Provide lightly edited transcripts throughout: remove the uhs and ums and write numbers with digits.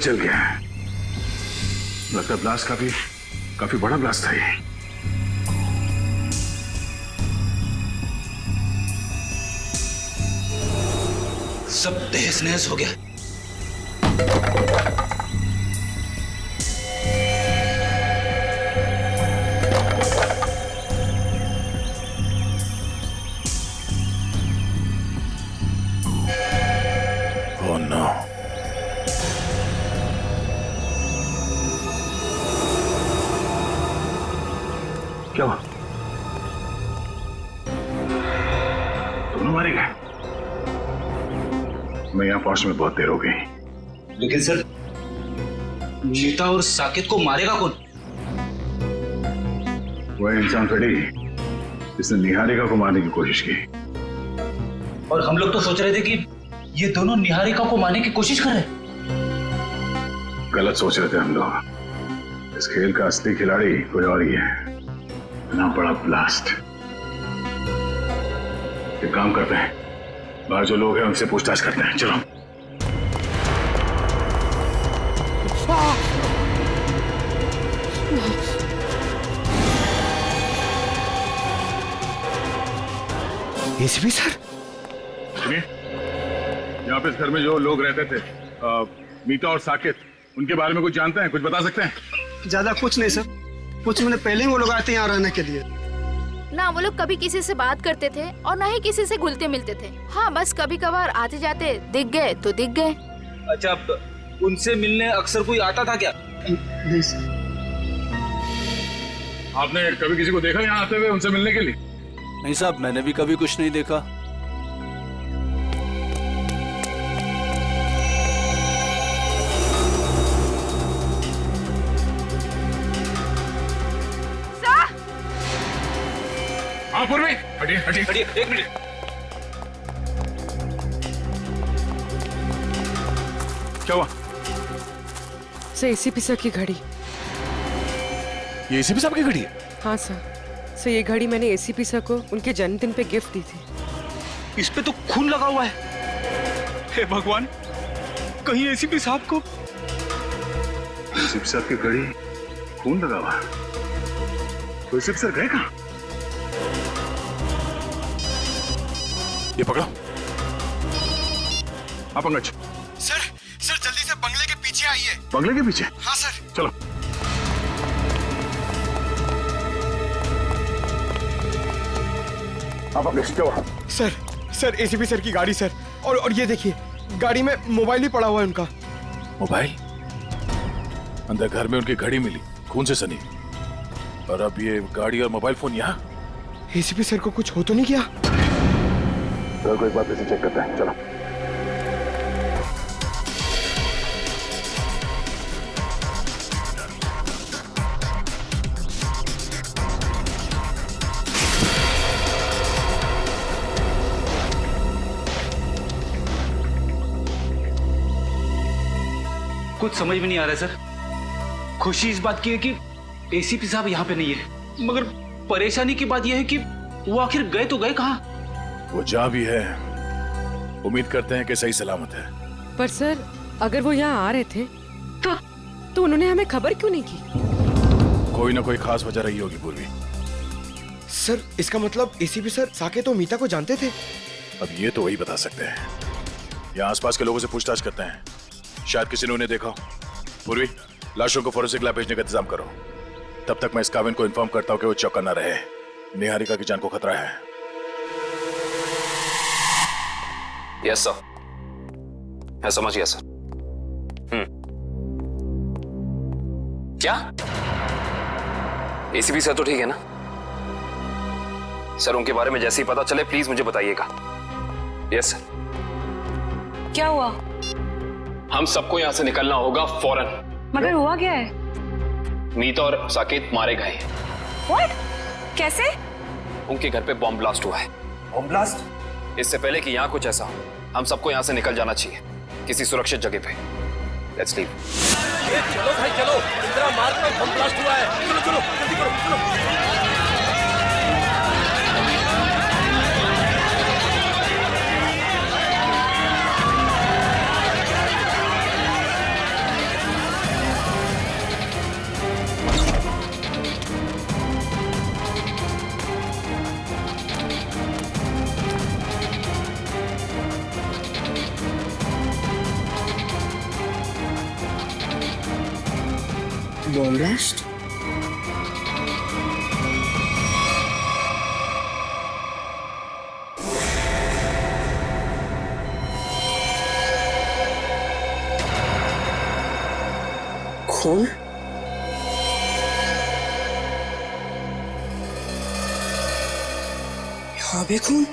जल गया है। लगता ब्लास्ट काफी बड़ा ब्लास्ट था ये। सब तहस नहस हो गया। Oh no. क्या हुआ? दोनों मारे गए? मैं यहाँ पहुंचने में बहुत देर हो गई। लेकिन सर, मीता और साकेत को मारेगा कौन? वह इंसान खड़ी जिसने निहारिका को मारने की कोशिश की। और हम लोग तो सोच रहे थे कि ये दोनों निहारिका को मारने की कोशिश कर रहे हैं। गलत सोच रहे थे हम लोग। इस खेल का असली खिलाड़ी कोई और ही है। इतना बड़ा ब्लास्ट। एक काम करते हैं, बाहर जो लोग हैं उनसे पूछताछ करते हैं। चलो। एसीपी सर, सुनिए, यहाँ पे इस घर में जो लोग रहते थे, मीता और साकेत, उनके बारे में कुछ जानते हैं? कुछ बता सकते हैं? ज्यादा कुछ नहीं सर। कुछ महीने पहले ही वो लोग आए थे यहाँ रहने के लिए। ना वो लोग कभी किसी से बात करते थे और ना ही किसी से घुलते मिलते थे। हाँ, बस कभी कभार आते जाते दिख गए तो दिख गए। अच्छा, उनसे मिलने अक्सर कोई आता था क्या? नहीं सर। आपने कभी किसी को देखा यहाँ आते हुए उनसे मिलने के लिए? नहीं साहब, मैंने भी कभी कुछ नहीं देखा। हाँ पूर्वी, हटिए हटिए हटिए, एक मिनट। क्या हुआ? सर, एसीपी सर की घड़ी। ये एसीपी साहब की घड़ी है? हाँ सर। सर, ये घड़ी मैंने एसीपी सर को उनके जन्मदिन पे गिफ्ट दी थी। इस पे तो खून लगा हुआ है। हे भगवान, कहीं एसीपी साहब को। एसीपी साहब की घड़ी, खून लगा हुआ। तो एसीपी सर गए कहाँ? ये पकड़ो। आप पंकज। सर जल्दी से बंगले के पीछे आइए। बंगले के पीछे? हाँ सर। चलो। आप अपने क्या हुआ? सर एसीपी सर की गाड़ी सर। और ये देखिए, गाड़ी में मोबाइल भी पड़ा हुआ है उनका। मोबाइल? अंदर घर में उनकी घड़ी मिली, खून से सनी, और अब ये गाड़ी और मोबाइल फोन यहाँ। एसीपी सर को कुछ हो तो नहीं गया? सर को एक बार फिर से चेक करते हैं। चलो। कुछ समझ में नहीं आ रहा है सर। खुशी इस बात की है कि एसीपी साहब यहाँ पे नहीं है, मगर परेशानी की बात यह है कि वो आखिर गए तो गए कहाँ? वो जहाँ भी है, उम्मीद करते हैं कि सही सलामत है। पर सर, अगर वो यहाँ आ रहे थे तो उन्होंने हमें खबर क्यों नहीं की? कोई ना कोई खास वजह रही होगी पूर्वी। सर, इसका मतलब एसीपी सर साकेत और मीता को जानते थे। अब ये तो वही बता सकते हैं। यहाँ आसपास के लोगों से पूछताछ करते हैं, शायद किसी ने उन्हें देखा हो। पूर्वी, लाशों को फोरेंसिक लैब भेजने का इंतजाम करो। तब तक मैं इस काविन को इन्फॉर्म करता हूँ कि वो चौकन्ना न रहे। निहारिका की जान को खतरा है। यस सर, मैं समझ गया सर। क्या एसीपी सर तो ठीक है ना? सर, उनके बारे में जैसे ही पता चले प्लीज मुझे बताइएगा। Yes sir. क्या हुआ? हम सबको यहाँ से निकलना होगा फौरन। मगर हुआ क्या है? मीता और साकेत मारे गए हैं। What? कैसे? उनके घर पे बॉम्ब ब्लास्ट हुआ है। Bomb blast? इससे पहले कि यहाँ कुछ ऐसा हो, हम सबको यहाँ से निकल जाना चाहिए किसी सुरक्षित जगह पे। Let's leave. चलो भाई चलो, इंदिरा मार्ग पर बम ब्लास्ट हुआ है। चलो चलो जल्दी करो, चलो। Bomb blast? खून? यहाँ भी खून?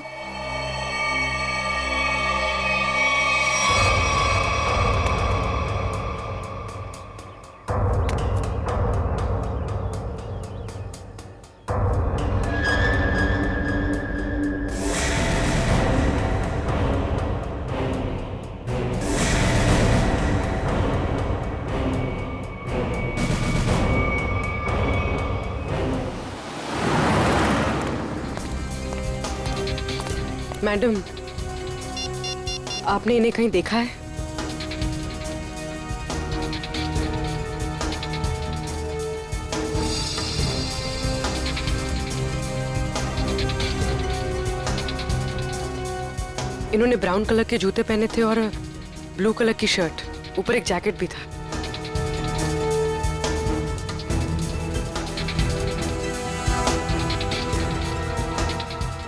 मैडम, आपने इन्हें कहीं देखा है? इन्होंने ब्राउन कलर के जूते पहने थे और ब्लू कलर की शर्ट, ऊपर एक जैकेट भी था।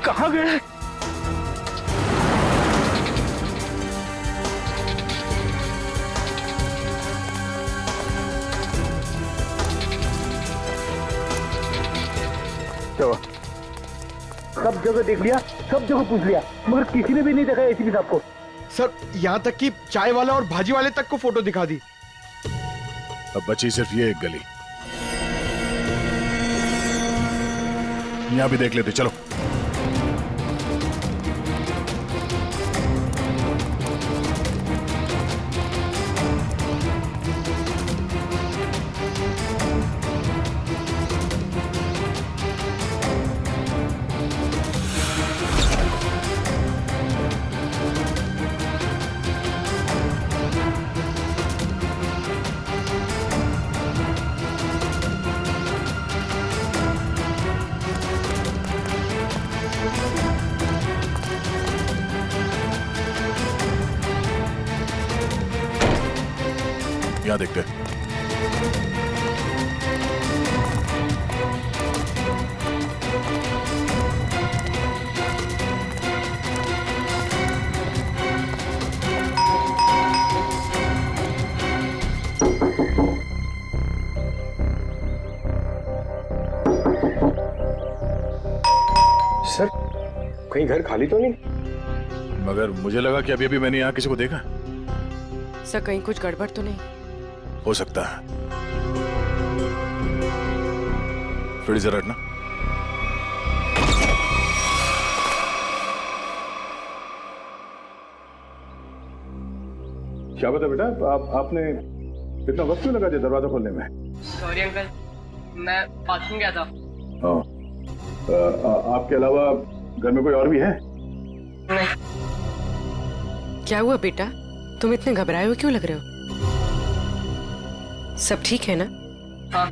कहाँ गए? सब जगह देख लिया, सब जगह पूछ लिया, मगर किसी ने भी नहीं देखा एसीपी साहब को। सर यहाँ तक कि चाय वाला और भाजी वाले तक को फोटो दिखा दी। अब बची सिर्फ ये एक गली, यहाँ भी देख लेते। चलो। यहाँ देखते हैं। सर कहीं घर खाली तो नहीं? मगर मुझे लगा कि अभी अभी मैंने यहाँ किसी को देखा। सर कहीं कुछ गड़बड़ तो नहीं? हो सकता है। फिर जरा हटना। क्या बता बेटा, आपने इतना वक्त क्यों लगा दिया दरवाजा खोलने में? सॉरी अंकल, मैं बाथरूम गया था। आपके अलावा घर में कोई और भी है? नहीं। क्या हुआ बेटा, तुम इतने घबराए हुए क्यों लग रहे हो? सब ठीक है ना? हाँ,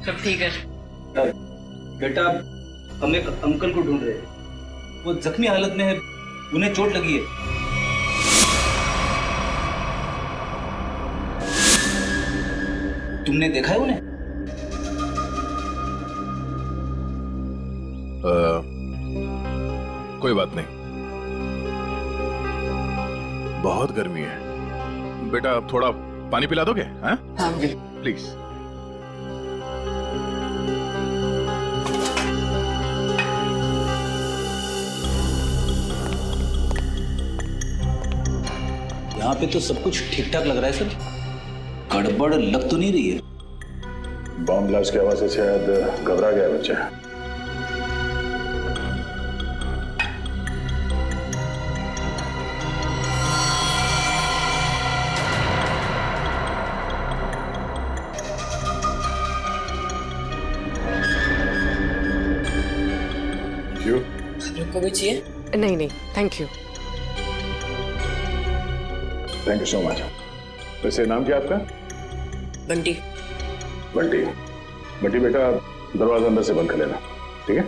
सब ठीक है। बेटा, हम एक अंकल को ढूंढ रहे हैं। वो जख्मी हालत में है, उन्हें चोट लगी है। तुमने देखा है उन्हें? कोई बात नहीं, बहुत गर्मी है। बेटा अब थोड़ा पानी पिला दोगे? हाँ प्लीज। यहाँ पे तो सब कुछ ठीक ठाक लग रहा है सर, गड़बड़ लग तो नहीं रही है। बॉम्ब ब्लास्ट की आवाज से शायद घबरा गया बच्चा। को भी चाहिए? नहीं नहीं, thank you. Thank you so much. वैसे नाम क्या आपका? बंटी। बंटी, बंटी बेटा दरवाजा अंदर से बंद कर लेना, ठीक है?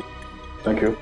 Thank you.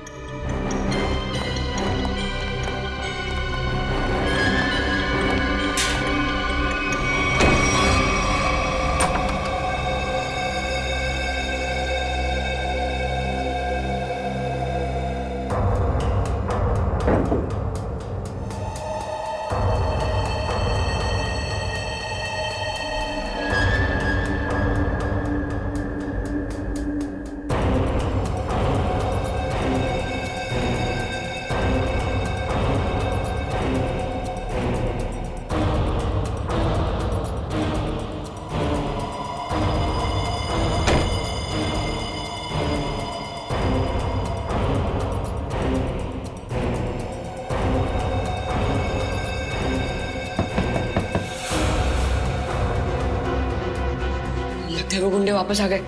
देखो गुंडे वापस आ गए।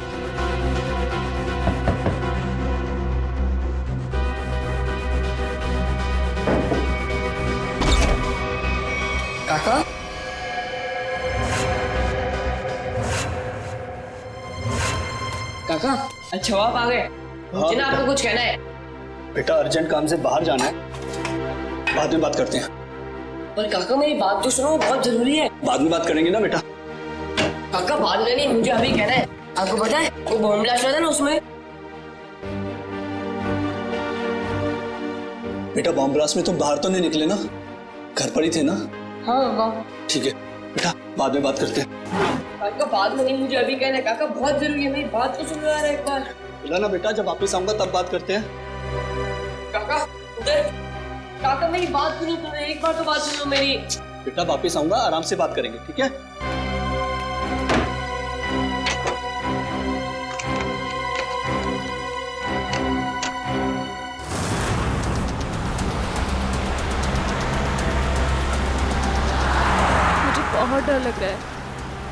काका काका, अच्छा आप आ गए। मुझे ना आपको कुछ कहना है। बेटा अर्जेंट काम से बाहर जाना है, बाद में बात करते हैं। पर काका मेरी बात तो सुनो, बहुत जरूरी है। बाद में बात करेंगे ना बेटा। काका बाद में नहीं, मुझे अभी कहना है। आपको पता है वो बॉम्ब ब्लास्ट हुआ था ना, उसमें बेटा बॉम्ब ब्लास्ट में तुम बाहर तो नहीं निकले ना, घर पर ही थे ना? हाँ वाह। ठीक है बेटा, बाद में बात करते हैं। काका बाद में नहीं, मुझे अभी कहना है। काका बहुत जरूरी है, मेरी बात तो सुनो यार एक बार। बोला ना बेटा, जब वापस आऊंगा तब बात करते हैं। काका उधर, काका मेरी बात सुनो, तुम्हें एक बार तो बात सुनो मेरी। बेटा वापस आऊंगा, आराम से बात करेंगे, ठीक है? बहुत डर लग रहा है,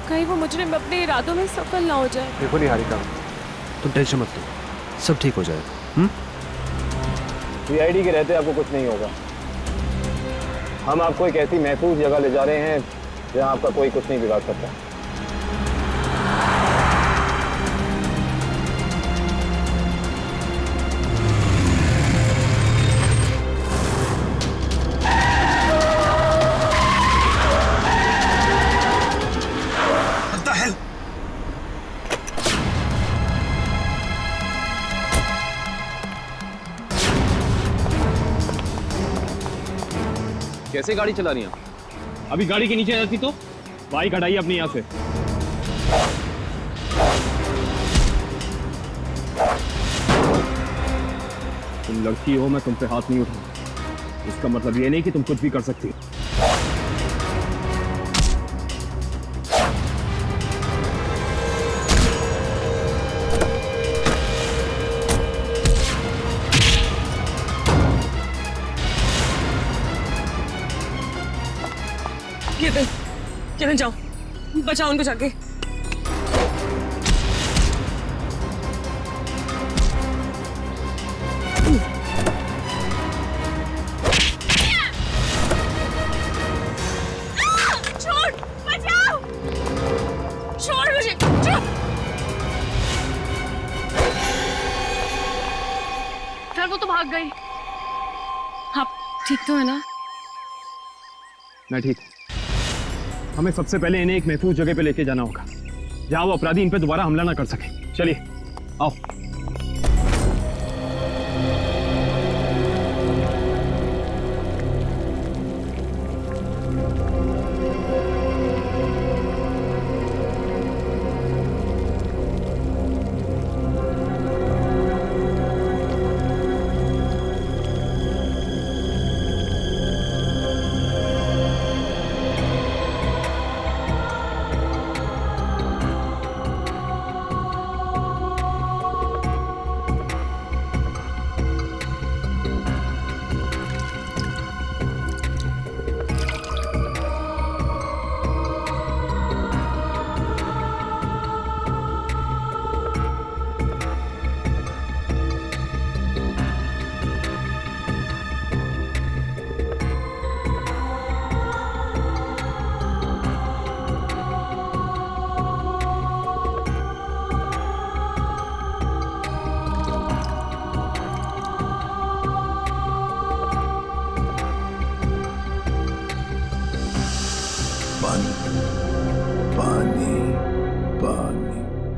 कहीं वो मुजरिम अपने इरादों में सफल ना हो जाए। देखो निहारिका, तुम टेंशन मत लो, सब ठीक हो जाएगा। सीआईडी के रहते आपको कुछ नहीं होगा। हम आपको एक ऐसी महफूज जगह ले जा रहे हैं जहां आपका कोई कुछ नहीं बिगाड़ सकता। कैसे गाड़ी चला रही हैं? अभी गाड़ी के नीचे रहती तो बाइक हटाइए अपनी यहाँ से। तुम लड़की हो, मैं तुम पे हाथ नहीं उठाऊंगा। इसका मतलब ये नहीं कि तुम कुछ भी कर सकती हो। चले जाओ, बचाओ उनको जाके। छोड़, बचाओ, छोड़ मुझे, सर वो तो भाग गई। आप ठीक तो है ना? मैं ठीक। हमें सबसे पहले इन्हें एक महफूज जगह पे लेके जाना होगा जहां वो अपराधी इन पे दोबारा हमला ना कर सके। चलिए आओ।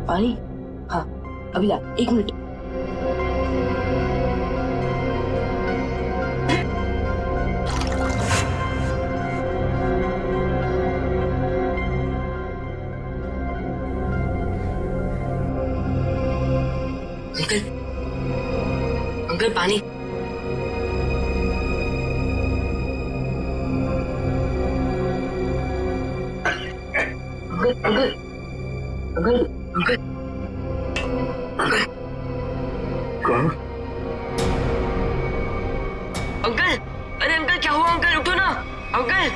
पानी? हाँ अभी ला, 1 मिनट। अंकल, अंकल पानी। अंकल अंकल अंकल अंकल कौन? अंकल, अरे अंकल क्या हुआ? अंकल उठो ना अंकल।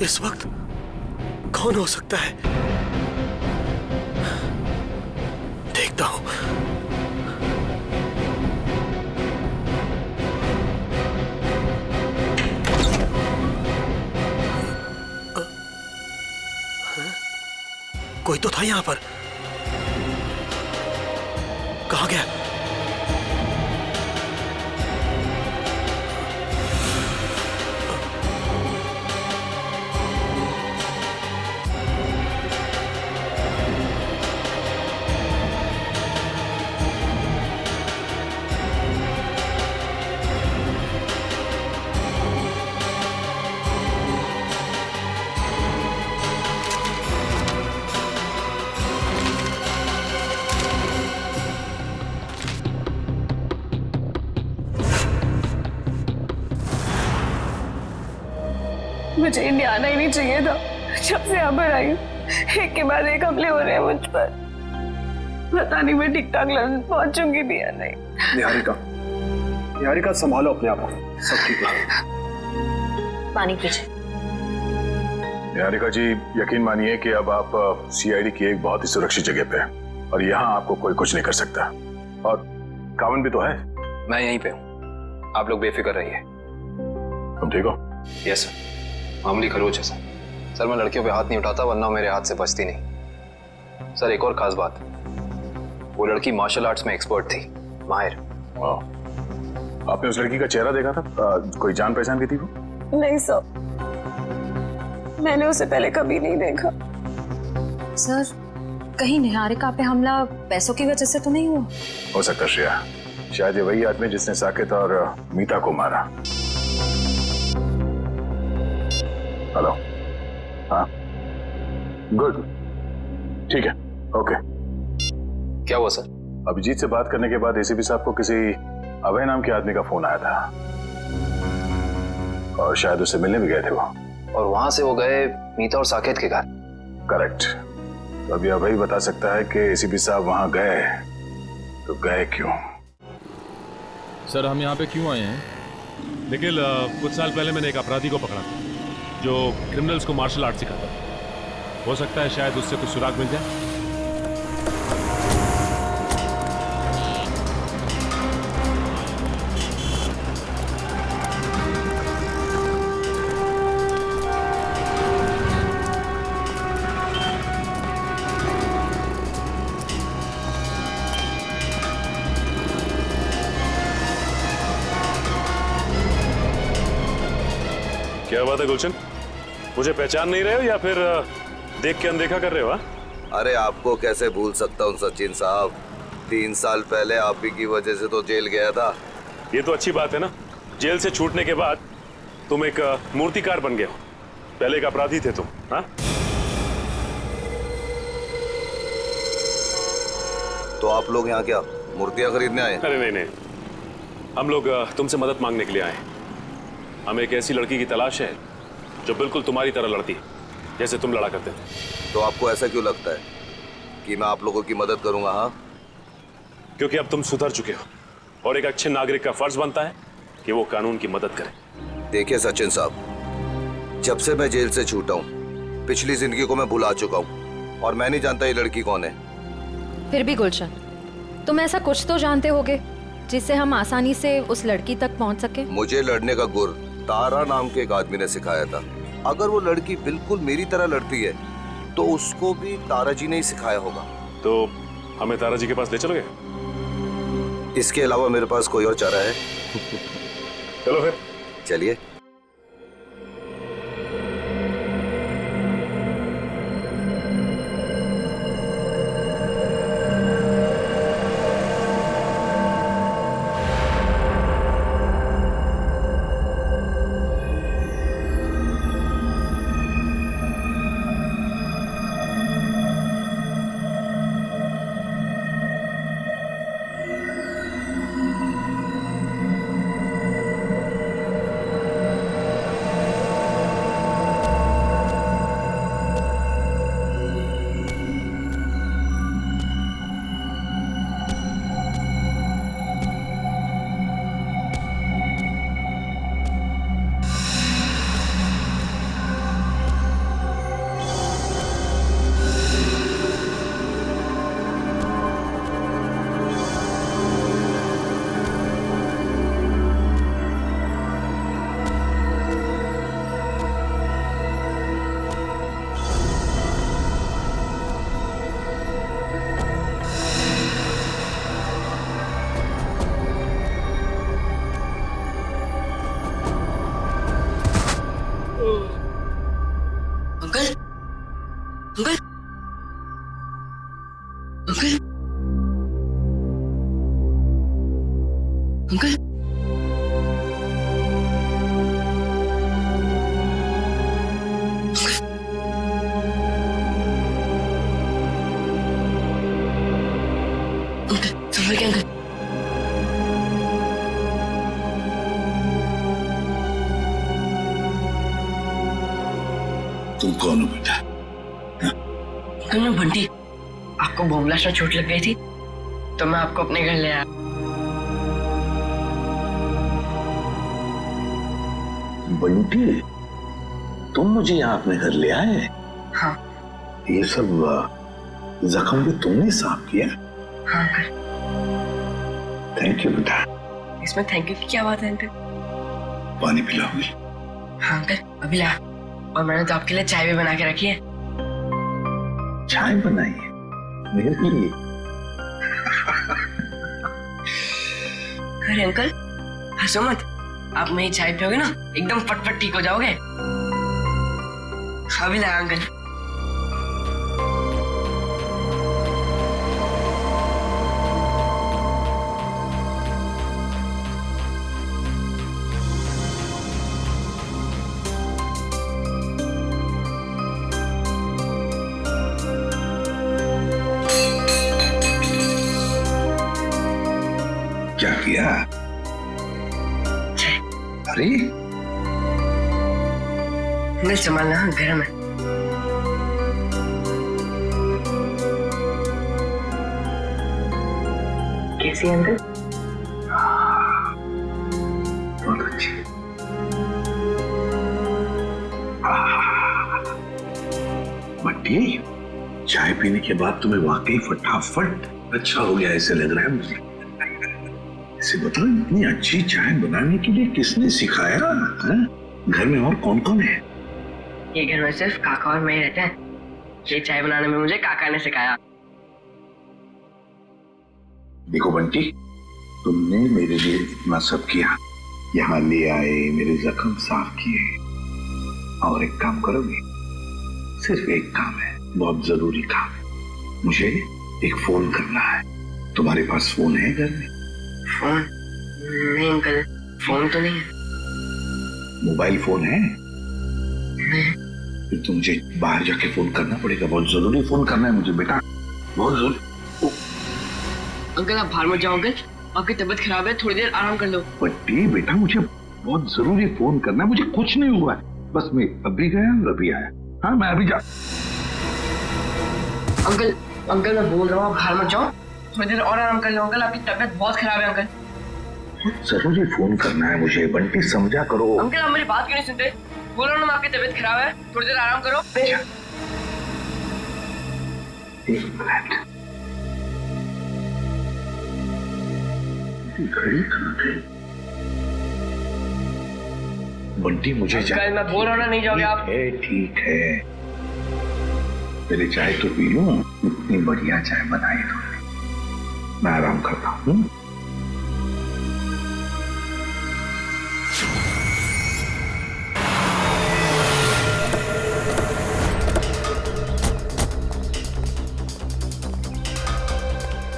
इस वक्त कौन हो सकता है? देखता हूं। कोई तो था यहां पर। कहां गया? मुझे इंडिया आना ही नहीं चाहिए था। जब से यहाँ पर आई हूँ, एक के बाद एक हमले हो रहे हैं मुझ पर। पता नहीं मैं ठीक ठाक लंदन पहुंचूंगी भी या नहीं। निहारिका संभालो अपने आप को, सब ठीक है। पानी पीछे। निहारिका जी, यकीन मानिए कि अब आप सीआईडी की एक बहुत ही सुरक्षित जगह पे हैं और यहाँ आपको कोई कुछ नहीं कर सकता। और कावन भी तो है। मैं यहीं पे हूँ, आप लोग बेफिक्र रहिए। तुम ठीक हो? यस सर, मामूली खरोच है सर। मैं लड़कियों पे हाथ नहीं उठाता, वरना मेरे हाथ से बचती नहीं। सर एक और खास बात, वो लड़की मार्शल आर्ट्स में एक्सपर्ट थी, माहिर। आपने उस लड़की का चेहरा देखा था? कोई जान पहचान की थी वो? नहीं सर, मैंने उसे पहले कभी नहीं देखा। सर, कहीं निहारिका पे हमला पैसों की वजह से तो नहीं हुआ? हो सकता श्रेया, शायद ये वही आदमी जिसने साकेत और मीता को मारा। हेलो। हाँ, गुड, ठीक है, ओके। क्या हुआ सर? अभिजीत से बात करने के बाद एसीपी साहब को किसी अभय नाम के आदमी का फोन आया था और शायद उससे मिलने भी गए थे वो। और वहां से वो गए मीता और साकेत के घर? करेक्ट। तो अभी अभय बता सकता है कि एसीपी साहब वहां गए तो गए क्यों। सर हम यहाँ पे क्यों आए हैं? देखिए, कुछ साल पहले मैंने एक अपराधी को पकड़ा था जो क्रिमिनल्स को मार्शल आर्ट सिखाता था। हो सकता है शायद उससे कुछ सुराग मिल जाए। क्या बात है गुलशन, मुझे पहचान नहीं रहे हो या फिर देख के अनदेखा कर रहे हो? अरे आपको कैसे भूल सकता हूँ सचिन साहब, 3 साल पहले आप ही की वजह से तो जेल गया था। ये तो अच्छी बात है ना, जेल से छूटने के बाद तुम एक मूर्तिकार बन गए हो। पहले एक अपराधी थे तुम। हाँ, तो आप लोग यहाँ क्या मूर्तियाँ खरीदने आए? अरे नहीं नहीं, हम लोग तुमसे मदद मांगने के लिए आए। हमें एक ऐसी लड़की की तलाश है जो बिल्कुल तुम्हारी तरह लड़ती है, जैसे तुम लड़ा करते थे। तो आपको ऐसा क्यों लगता है कि मैं आप लोगों की मदद करूंगा? हाँ, क्योंकि अब तुम सुधर चुके हो और एक अच्छे नागरिक का फर्ज बनता है कि वो कानून की मदद करे। देखिए सचिन साहब, जब से मैं जेल से छूटा हूँ पिछली जिंदगी को मैं भुला चुका हूँ और मैं नहीं जानता ये लड़की कौन है। फिर भी गुलशन, तुम ऐसा कुछ तो जानते होगे जिससे हम आसानी से उस लड़की तक पहुंच सके। मुझे लड़ने का गुर तारा नाम के एक आदमी ने सिखाया था। अगर वो लड़की बिल्कुल मेरी तरह लड़ती है तो उसको भी तारा जी ने ही सिखाया होगा। तो हमें तारा जी के पास ले चलोगे? इसके अलावा मेरे पास कोई और चारा है? चलो फिर चलिए। अंकल अंकल अंकल अंकल संभल के अंकल। तुम कौन हो बेटा? अंकल मैं बंटी, आपको बम ब्लास्ट में चोट लग गई थी तो मैं आपको अपने घर ले आया। बंटी, तुम मुझे यहाँ अपने घर ले आए? हाँ। ये सब जख्म भी तुमने साफ किया? हाँ अंकल। थैंक यू बेटा। इसमें थैंक यू की क्या बात है अंकल? पानी पिलाओगे? हाँ अंकल अभी ला। और मैंने तो आपके लिए चाय भी बना के रखी है। चाय बनाई है मेरे लिए? अरे अंकल हंसो मत, आप मेरी चाय पियोगे ना एकदम फटफट ठीक हो जाओगे। अभी ला अंकल। क्या किया? अरे अंकल संभालना, गरम है। कैसी है अंकल? बहुत अच्छी। बंटी, चाय पीने के बाद तुम्हें वाकई फटाफट अच्छा हो गया ऐसे लग रहा है मुझे। इसे बताओ, इतनी अच्छी चाय बनाने के लिए किसने सिखाया? घर में और कौन कौन है? ये घर में सिर्फ काका और मैं ही रहते हैं। ये चाय बनाने में मुझे काका ने सिखाया। देखो बंटी, तुमने मेरे लिए इतना सब किया, यहाँ ले आए, मेरे जख्म साफ किए, और एक काम करोगे? सिर्फ एक काम है, बहुत जरूरी काम है। मुझे एक फोन करना है। तुम्हारे पास फोन है घर में? फोन? नहीं अंकल, फोन तो नहीं है। मोबाइल फोन है? नहीं। फिर तो मुझे बाहर जाके फोन करना पड़ेगा, बहुत जरूरी फोन करना है मुझे बेटा, बहुत जरूरी। अंकल आप बाहर मत जाओ अंकल, आपकी तबीयत खराब है, थोड़ी देर आराम कर लो। बट्टी बेटा, मुझे बहुत जरूरी फोन करना है, मुझे कुछ नहीं हुआ है, बस मैं अभी गया अभी आया। हाँ मैं अभी जा। अंकल अंकल मैं बोल रहा हूँ आप बाहर मत जाओ, थोड़ी देर और आराम कर लो अंकल, आपकी तबीयत बहुत खराब है अंकल। जरूरी फोन करना है मुझे, बंटी समझा करो। अंकल आप मेरी बात क्यों नहीं सुनते? बोल रहा हूँ ना आपकी तबीयत खराब है, थोड़ी देर आराम करो। एक मिनट, घड़ी कहाँ गई? बंटी मुझे अंकल मैं बोल रहा हूँ ना, नहीं जाओगे आप? ठीक है, पहले चाय तो पी लो। इतनी बढ़िया चाय बनाई तुमने, मैं आराम करता हूँ।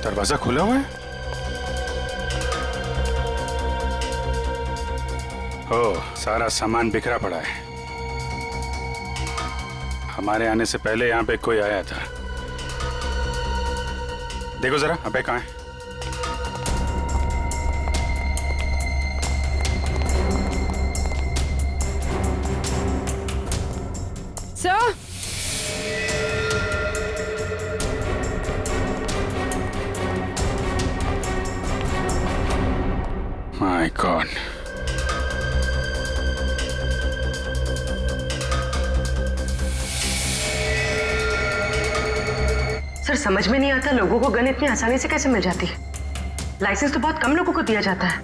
दरवाजा खुला हुआ है? ओह, सारा सामान बिखरा पड़ा है। हमारे आने से पहले यहाँ पे कोई आया था। देखो जरा, अबे कहाँ है? सर माय गॉड, सर समझ में नहीं आता लोगों को गन इतनी आसानी से कैसे मिल जाती है। लाइसेंस तो बहुत कम लोगों को दिया जाता है।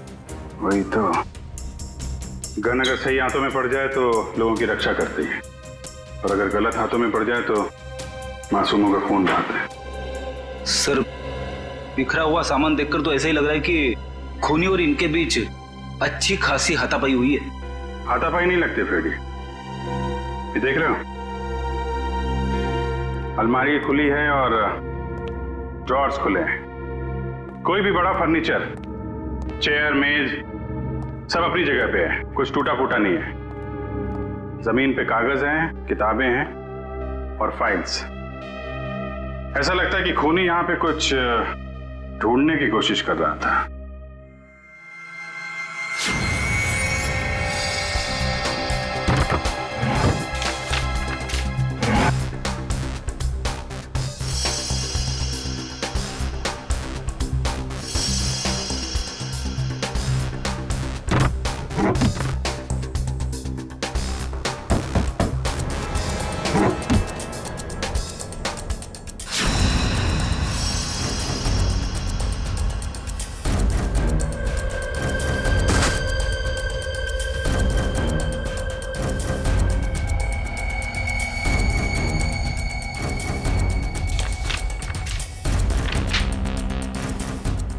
वही तो, गन अगर सही हाथों में पड़ जाए तो लोगों की रक्षा करती है, और अगर गलत हाथों में पड़ जाए तो मासूमों का खून बहाता है। सर बिखरा हुआ सामान देखकर तो ऐसा ही लग रहा है कि खूनी और इनके बीच अच्छी खासी हाथापाई हुई है। हाथापाई नहीं लगती फ्रेडी, ये देख रहे हो, अलमारी खुली है और ड्रॉर्स खुले हैं। कोई भी बड़ा फर्नीचर, चेयर, मेज सब अपनी जगह पे है, कुछ टूटा फूटा नहीं है। जमीन पे कागज हैं, किताबें हैं और फाइल्स। ऐसा लगता है कि खूनी यहां पे कुछ ढूंढने की कोशिश कर रहा था।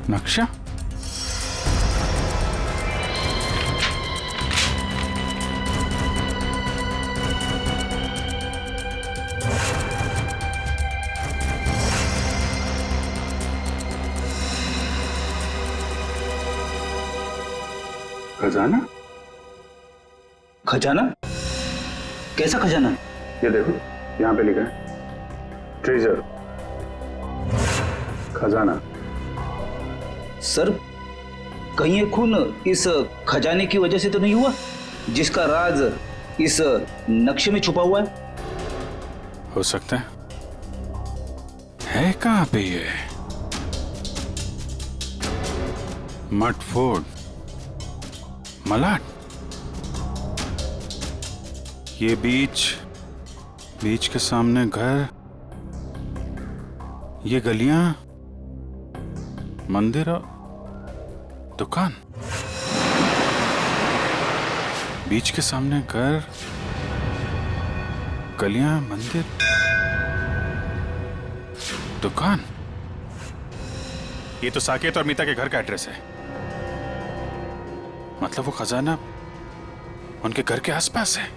नक्शा? खजाना? खजाना? कैसा खजाना? ये देखो, यहां पे लिखा है ट्रेजर, खजाना। सर, कहीं ये खून इस खजाने की वजह से तो नहीं हुआ जिसका राज इस नक्शे में छुपा हुआ है? हो सकता है कहां पे ये? मटफोर्ड, मलाड, ये बीच के सामने घर, ये गलियां, मंदिर और दुकान। बीच के सामने घर, गलियां, मंदिर, दुकान। ये तो साकेत और मीता के घर का एड्रेस है। मतलब वो खजाना उनके घर के आसपास है।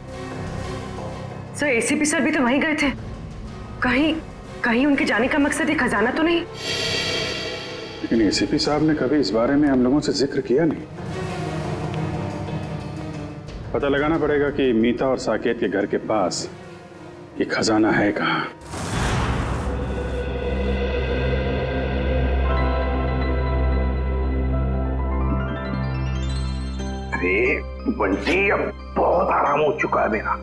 सर, एसीपी सर भी तो वहीं गए थे। कहीं उनके जाने का मकसद ये खजाना तो नहीं? लेकिन एसीपी साहब ने कभी इस बारे में हम लोगों से जिक्र किया नहीं। पता लगाना पड़ेगा कि मीता और साकेत के घर के पास ये खजाना है कहां। अरे बंटी, अब बहुत आराम हो चुका है मेरा,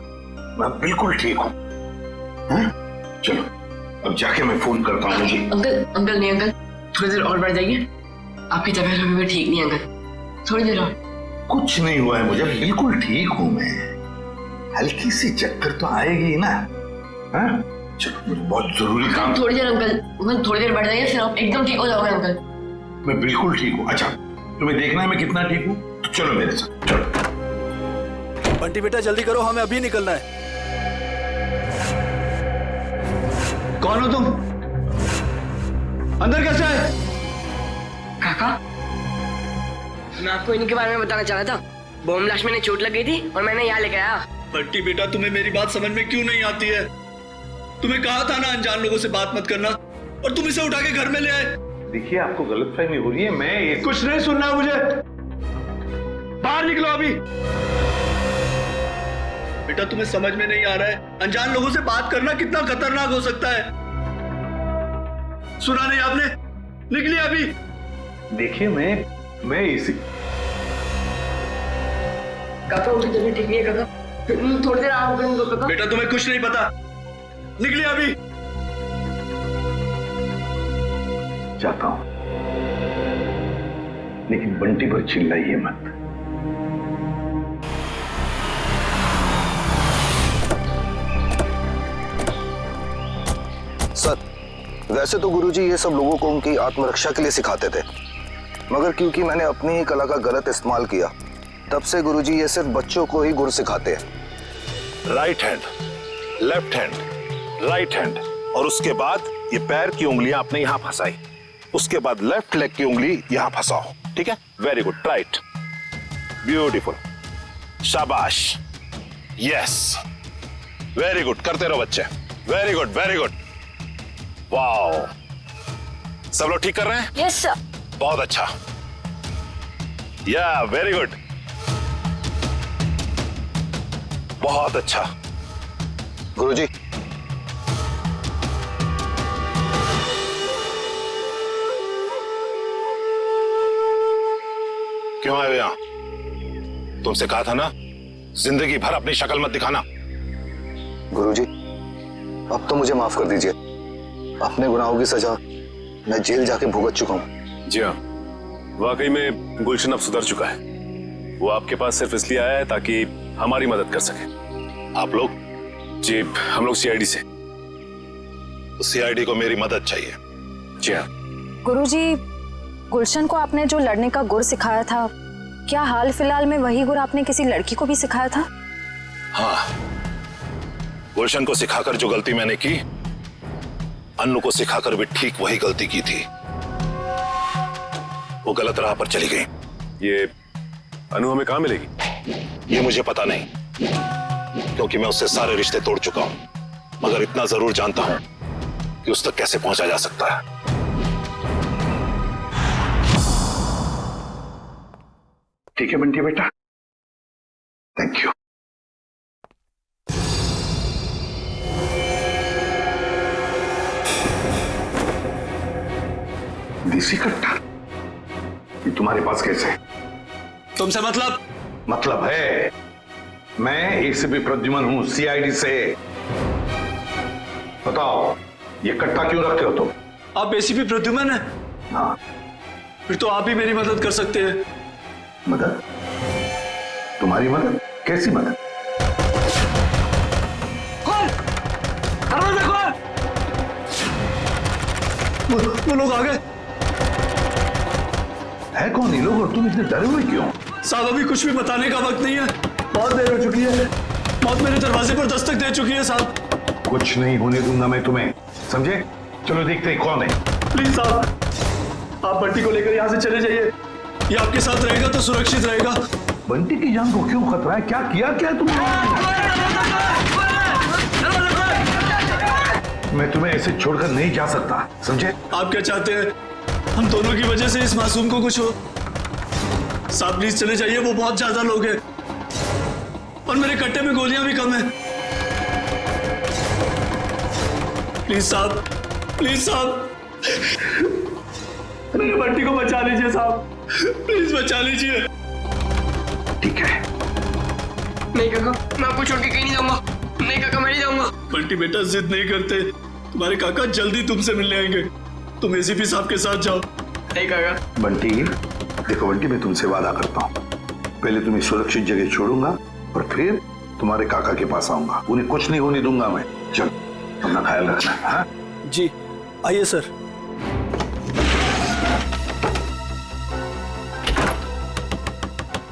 मैं बिल्कुल ठीक हूँ। चलो अब जाके मैं फोन करता हूँ जी। अंकल नहीं अंकल, थोड़ी देर और बढ़ जाइए। आपकी तबीयत अभी भी ठीक नहीं है अंकल, थोड़ी देर और। कुछ नहीं हुआ है मुझे, बिल्कुल ठीक हूँ मैं। हल्की सी चक्कर तो आएगी ना। चलो, मुझे बहुत जरूरी काम। थोड़ी देर अंकल, थोड़ी देर बढ़ जाइए, फिर आप एकदम ठीक हो जाओगे अंकल। मैं बिल्कुल ठीक हूँ। अच्छा, तुम्हें देखना है मैं कितना ठीक हूँ, तो चलो मेरे साथ, चलो। बंटी बेटा जल्दी करो, हमें अभी निकलना है। कौन हो तुम? अंदर कैसे आए? काका, मैं आपको इन्हीं के बारे में बताना चाह रहा था। बॉम्ब ब्लास्ट में चोट लग गई थी और मैंने यहाँ लेकर आया। बंटी बेटा, तुम्हें मेरी बात समझ में क्यों नहीं आती है? तुम्हें कहा था ना अनजान लोगों से बात मत करना, और तुम इसे उठा के घर में ले आए। देखिए, आपको गलतफहमी हो रही है। मैं कुछ नहीं सुनना मुझे, बाहर निकलो अभी। बेटा, तुम्हें समझ में नहीं आ रहा है अनजान लोगों से बात करना कितना खतरनाक हो सकता है। सुना नहीं आपने? निकलिए अभी। देखिए, मैं इसी काका, उनकी तबीयत ठीक नहीं है काका, थोड़ी देर आराम करने दो काका। बेटा, तुम्हें कुछ नहीं पता, निकलिए अभी। जाता हूं, लेकिन बंटी पर चिल्लाइए मत। सर, वैसे तो गुरुजी ये सब लोगों को उनकी आत्मरक्षा के लिए सिखाते थे, मगर क्योंकि मैंने अपनी ही कला का गलत इस्तेमाल किया, तब से गुरुजी ये सिर्फ बच्चों को ही गुर सिखाते हैं। Right hand, left hand, right hand, और उसके बाद ये पैर की उंगलियां आपने यहां फंसाई, उसके बाद लेफ्ट लेग की उंगली यहां फंसाओ। ठीक है? वेरी गुड, राइट, ब्यूटीफुल, शाबाश, यस, वेरी गुड, करते रहो बच्चे, वेरी गुड वेरी गुड। वाह, सब लोग ठीक कर रहे हैं? Yes sir. बहुत अच्छा। या वेरी गुड, बहुत अच्छा। गुरुजी, क्यों आए हो यहां? तुमसे कहा था ना, जिंदगी भर अपनी शक्ल मत दिखाना। गुरुजी, अब तो मुझे माफ कर दीजिए। अपने गुनाहों की सजा मैं जेल जाके भुगत चुका हूं। जी हाँ, वाकई में गुलशन अब सुधर चुका है। वो आपके पास सिर्फ इसलिए आया है ताकि हमारी मदद कर सके। आप लोग? जी, हम लोग सीआईडी से। सीआईडी को मेरी मदद चाहिए। जी हाँ। गुरुजी, गुलशन को आपने जो लड़ने का गुर सिखाया था, क्या हाल फिलहाल में वही गुर आपने किसी लड़की को भी सिखाया था? हाँ, गुलशन को सिखाकर जो गलती मैंने की, अन्नू को सिखाकर भी ठीक वही गलती की थी। वो गलत राह पर चली गई। ये अनु हमें कहां मिलेगी? ये मुझे पता नहीं, क्योंकि मैं उससे सारे रिश्ते तोड़ चुका हूं। मगर इतना जरूर जानता हूं कि उस तक कैसे पहुंचा जा सकता है। ठीक है बंटी बेटा, थैंक यू। देसी कट्टा ये तुम्हारे पास कैसे है? तुमसे मतलब? मतलब है, मैं एसीपी प्रद्युमन हूं, सीआईडी से। बताओ, ये कट्टा क्यों रखते हो तुम? आप एसीपी प्रद्युमन है? हाँ। फिर तो आप ही मेरी मदद कर सकते हैं। मदद? तुम्हारी मदद? कैसी मदद? कौन? दरवाजा खोल! वो लोग आ गए। है कौन ये लोग और तुम इतने डरे हुए क्यों? साहब, अभी कुछ भी बताने का वक्त नहीं है। बहुत देर हो चुकी है। मौत मेरे दरवाजे पर दस्तक दे चुकी है साहब। कुछ नहीं होने दूंगा मैं तुम्हें, समझे? चलो देखते हैं कौन है। प्लीज साहब, आप बंटी को लेकर यहाँ से चले जाइए। ये आपके साथ रहेगा तो सुरक्षित रहेगा। बंटी की जान को क्यों खतरा है? क्या किया क्या है तुमने? मैं तुम्हें ऐसे छोड़कर नहीं जा सकता, समझे? आप क्या चाहते हैं? हम दोनों की वजह से इस मासूम को कुछ हो? साहब प्लीज चले जाइए, वो बहुत ज्यादा लोग हैं और मेरे कट्टे में गोलियां भी कम हैं। प्लीज साहब, प्लीज साहब, मेरे बंटी को बचा लीजिए साहब, प्लीज बचा लीजिए। ठीक है। नहीं काका, मैं आपको छोड़ के कहीं नहीं जाऊंगा। नहीं काका, मैं नहीं जाऊंगा। बंटी बेटा, जिद नहीं करते, तुम्हारे काका जल्दी तुमसे मिलने आएंगे। तुम एसीपी साहब के साथ जाओ। नहीं काका। बंटी, देखो बंटी, मैं तुमसे वादा करता हूँ, पहले तुम्हें सुरक्षित जगह छोड़ूंगा और फिर तुम्हारे काका के पास आऊंगा। उन्हें कुछ नहीं होने दूंगा मैं। चल, अपना ख्याल रखना। हाँ जी, आइए सर।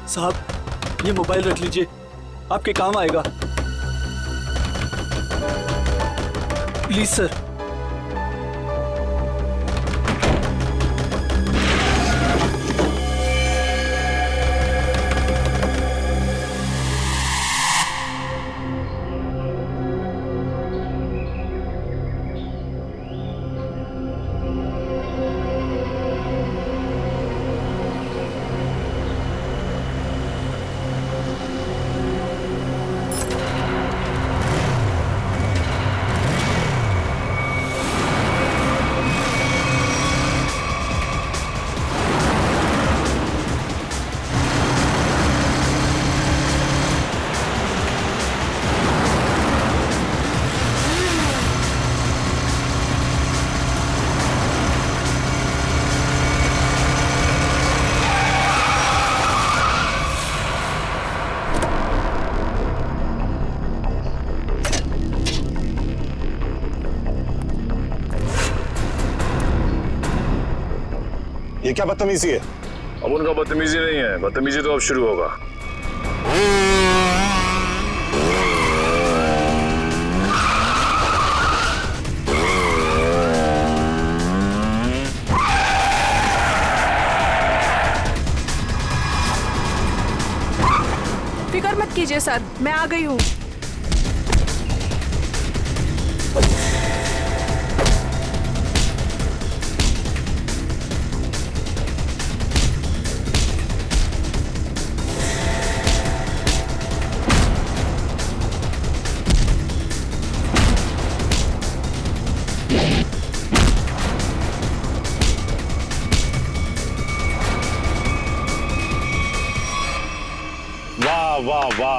साहब, ये मोबाइल रख लीजिए, आपके काम आएगा। Please sir. ये क्या बदतमीजी है? अब उनका बदतमीजी नहीं है, बदतमीजी तो अब शुरू होगा। फिक्र मत कीजिए सर, मैं आ गई हूँ।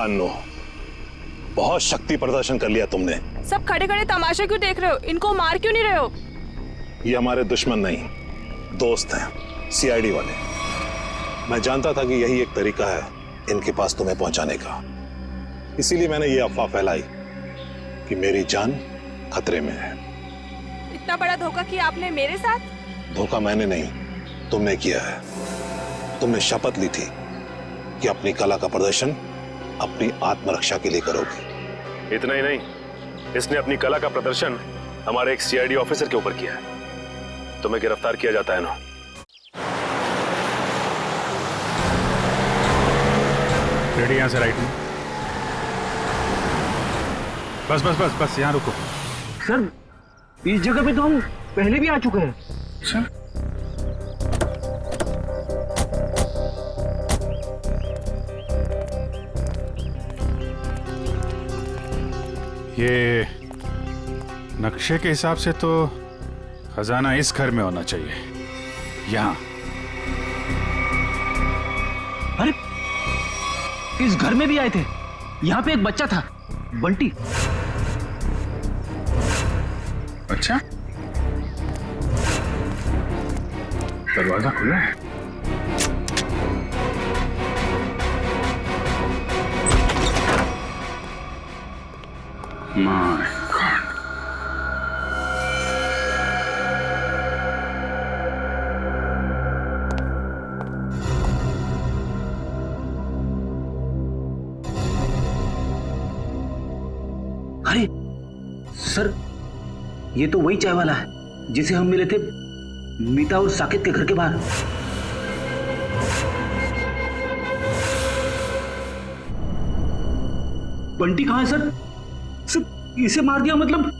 अन्नू, बहुत शक्ति प्रदर्शन कर लिया तुमने। सब खड़े खड़े तमाशा क्यों देख रहे हो? इनको मार क्यों नहीं रहे हो? ये हमारे दुश्मन नहीं, दोस्त हैं, सीआईडी वाले। मैं जानता था कि यही एक तरीका है इनके पास तुम्हें पहुंचाने का, इसीलिए मैंने ये अफवाह फैलाई कि मेरी जान खतरे में है। इतना बड़ा धोखा किया आपने मेरे साथ? धोखा मैंने नहीं, तुमने किया है। तुमने शपथ ली थी कि अपनी कला का प्रदर्शन अपनी आत्मरक्षा के लिए करोगी। इतना ही नहीं, इसने अपनी कला का प्रदर्शन हमारे एक सीआईडी ऑफिसर के ऊपर किया है। तुम्हें गिरफ्तार किया जाता है ना। रेडी, यहां से राइट में। बस बस बस बस, यहां रुको। सर, इस जगह पे तो हम पहले भी आ चुके हैं। सर, ये नक्शे के हिसाब से तो खजाना इस घर में होना चाहिए, यहां। अरे, इस घर में भी आए थे। यहाँ पे एक बच्चा था, बंटी। अच्छा, दरवाजा खुला है। My God. अरे सर, ये तो वही चाय वाला है जिसे हम मिले थे मीता और साकिब के घर के बाहर। बंटी कहाँ है सर? सर, इसे मार दिया मतलब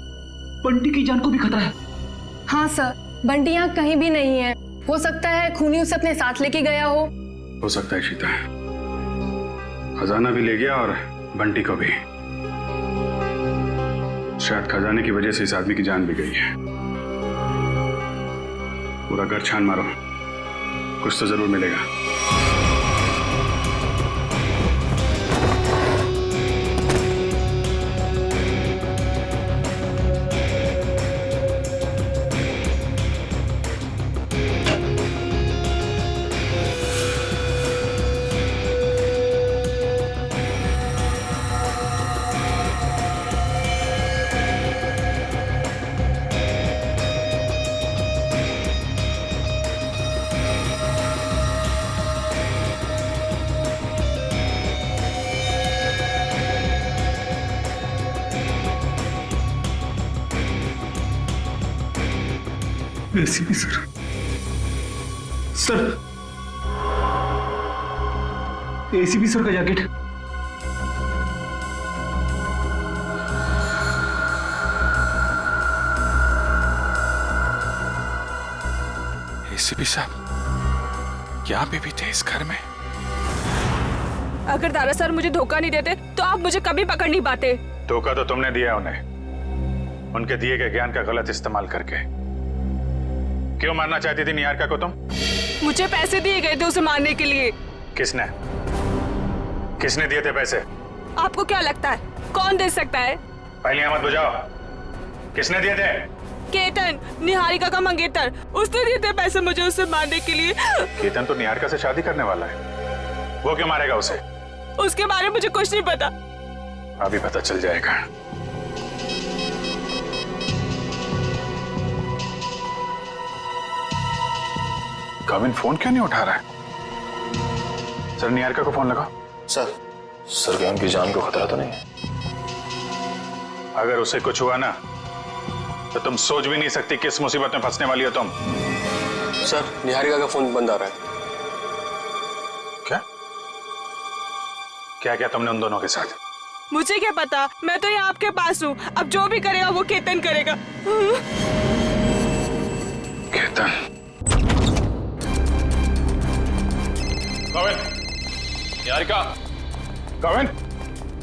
बंटी की जान को भी खतरा है। हाँ सर, बंटी यहाँ कहीं भी नहीं है। हो सकता है खूनी उसे अपने साथ लेके गया हो सकता है शीता, खजाना भी ले गया और बंटी को भी। शायद खजाने की वजह से इस आदमी की जान भी गई है। पूरा घर छान मारो, कुछ तो जरूर मिलेगा। ACP sir, sir, ACP sir का जैकेट। एसीपी साहब यहाँ पे भी थे इस घर में? अगर दारा सर मुझे धोखा नहीं देते तो आप मुझे कभी पकड़ नहीं पाते। धोखा तो तुमने दिया उन्हें, उनके दिए गए ज्ञान का गलत इस्तेमाल करके। क्यों मारना चाहती थी निहारिका को तुम? मुझे पैसे दिए गए थे उसे मारने के लिए। किसने किसने दिए थे पैसे? आपको क्या लगता है कौन दे सकता है? पहले मत बुझाओ, किसने दिए थे? केतन, निहारिका का मंगेतर, उसने दिए थे पैसे मुझे उसे मारने के लिए। केतन तो निहारिका से शादी करने वाला है, वो क्यों मारेगा उसे? उसके बारे में मुझे कुछ नहीं पता। अभी पता चल जाएगा। कविन फोन क्यों नहीं उठा रहा है? सर, निहारिका को फोन लगाओ। सर क्या उनकी जान को खतरा तो नहीं है? अगर उसे कुछ हुआ ना तो तुम सोच भी नहीं सकती किस मुसीबत में फंसने वाली हो तुम। सर, निहारिका का फोन बंद आ रहा है। क्या क्या क्या तुमने उन दोनों के साथ? मुझे क्या पता, मैं तो यहाँ आपके पास हूँ। अब जो भी करेगा वो केतन करेगा। केतन, कविन, निहारिका, कविन,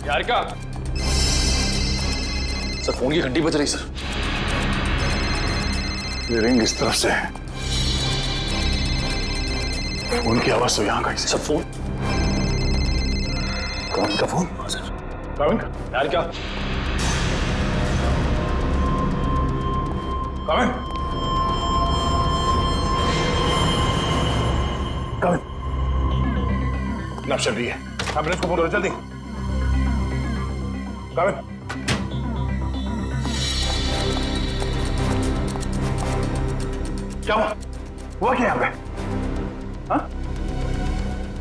निहारिका। सर, फोन की घंटी बज रही सर। ये रिंग इस तरफ से है, फोन की आवाज तो यहाँ का। सर फोन कौन का फोन? काविन यार क्या? काविन काविन नब चल रही है, एम्बुलेंस को फोन करो जल्दी। काविन क्या हुआ क्या यहाँ पे? हाँ?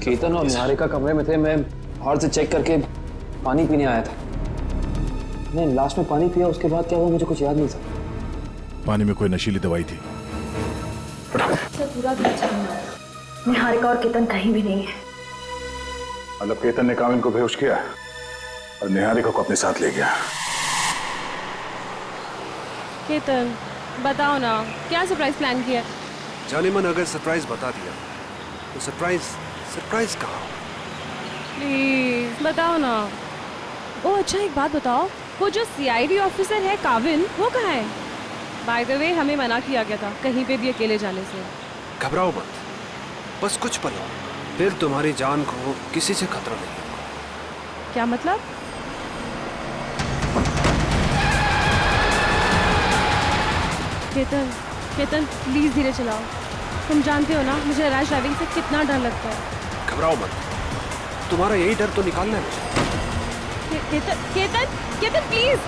केतन और निहारिका कमरे में थे। मैं बाहर से चेक करके पानी पीने आया था। मैंने लास्ट में पानी पिया, उसके बाद क्या हुआ मुझे कुछ याद नहीं सका। पानी में कोई नशीली दवाई थी। पूरा निहारिका और केतन कहीं भी नहीं है। मतलब केतन ने काविन को बेहोश किया और निहारिका को अपने साथ ले गया। केतन बताओ ना, क्या सरप्राइज प्लान किया? जाने मन अगर सरप्राइज बता दिया तो सरप्राइज कहाँ? प्लीज बताओ ना। ओ अच्छा, एक बात बताओ, वो जो सीआईडी ऑफिसर है काविन, वो कहाँ है? बाय द वे हमें मना किया गया था कहीं पे भी अकेले जाने से। घबराओ मत, बस कुछ पल और, फिर तुम्हारी जान को किसी से खतरा नहीं होगा। क्या मतलब? केतन केतन प्लीज धीरे चलाओ। तुम जानते हो ना मुझे रैश ड्राइविंग से कितना डर लगता है। घबराओ मत, तुम्हारा यही डर तो निकालना है मुझे। केतन केतन केतन प्लीज।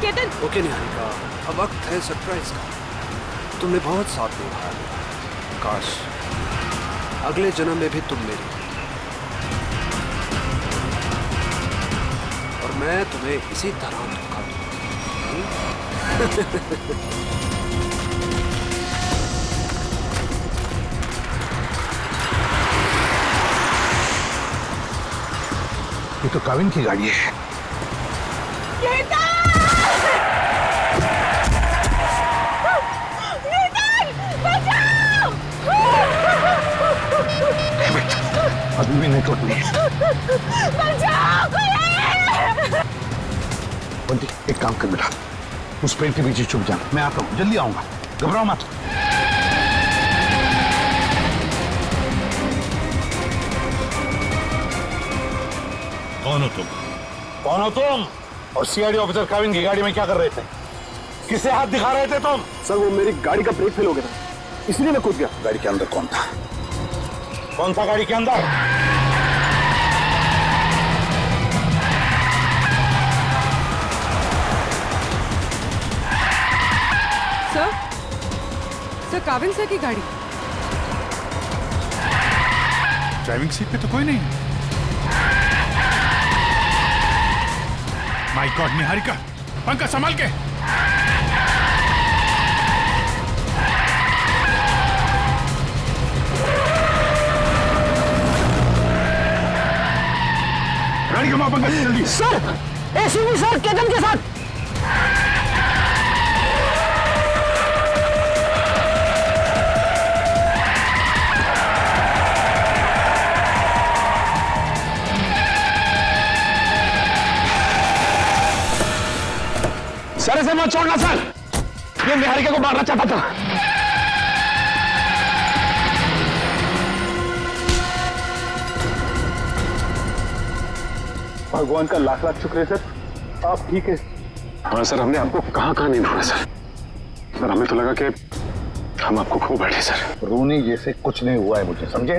केतन ओके निहारिका, अब वक्त है सरप्राइज का। तुमने बहुत साथ निभाया मेरा, काश अगले जन्म में भी तुम मेरी और मैं तुम्हें इसी तरह धोखा दूंगा। ये तो काविन की गाड़ी है। अभी भी नहीं टूटनी है। बंटी एक काम कर बेटा, उस पेड़ के पीछे छुप जाना, मैं आता हूँ, जल्दी आऊंगा, घबराओ मत। कौन हो तुम? कौन हो तुम? और सीआईडी ऑफिसर काविन की गाड़ी में क्या कर रहे थे? किसे हाथ दिखा रहे थे तुम? सर वो मेरी गाड़ी का ब्रेक फेल हो गया था, इसलिए मैं कूद गया। गाड़ी के अंदर कौन था? कौन था गाड़ी के अंदर? सर काविन सर की गाड़ी। ड्राइविंग सीट पे तो कोई नहीं। माय गॉड निहारिका, पंखा संभाल के। गाड़ी घुमा पंखा जल्दी। सर एसीपी सर केतन के साथ। सर इसे मत छोड़ना सर, ये निहारिका को मारना चाहता था। भगवान का लाख लाख शुक्र है सर, आप ठीक है। हाँ सर, हमने आपको कहाँ नहीं ढूंढा सर, हमें तो लगा कि हम आपको खो बैठे सर। रोनी जैसे कुछ नहीं हुआ है मुझे, समझे?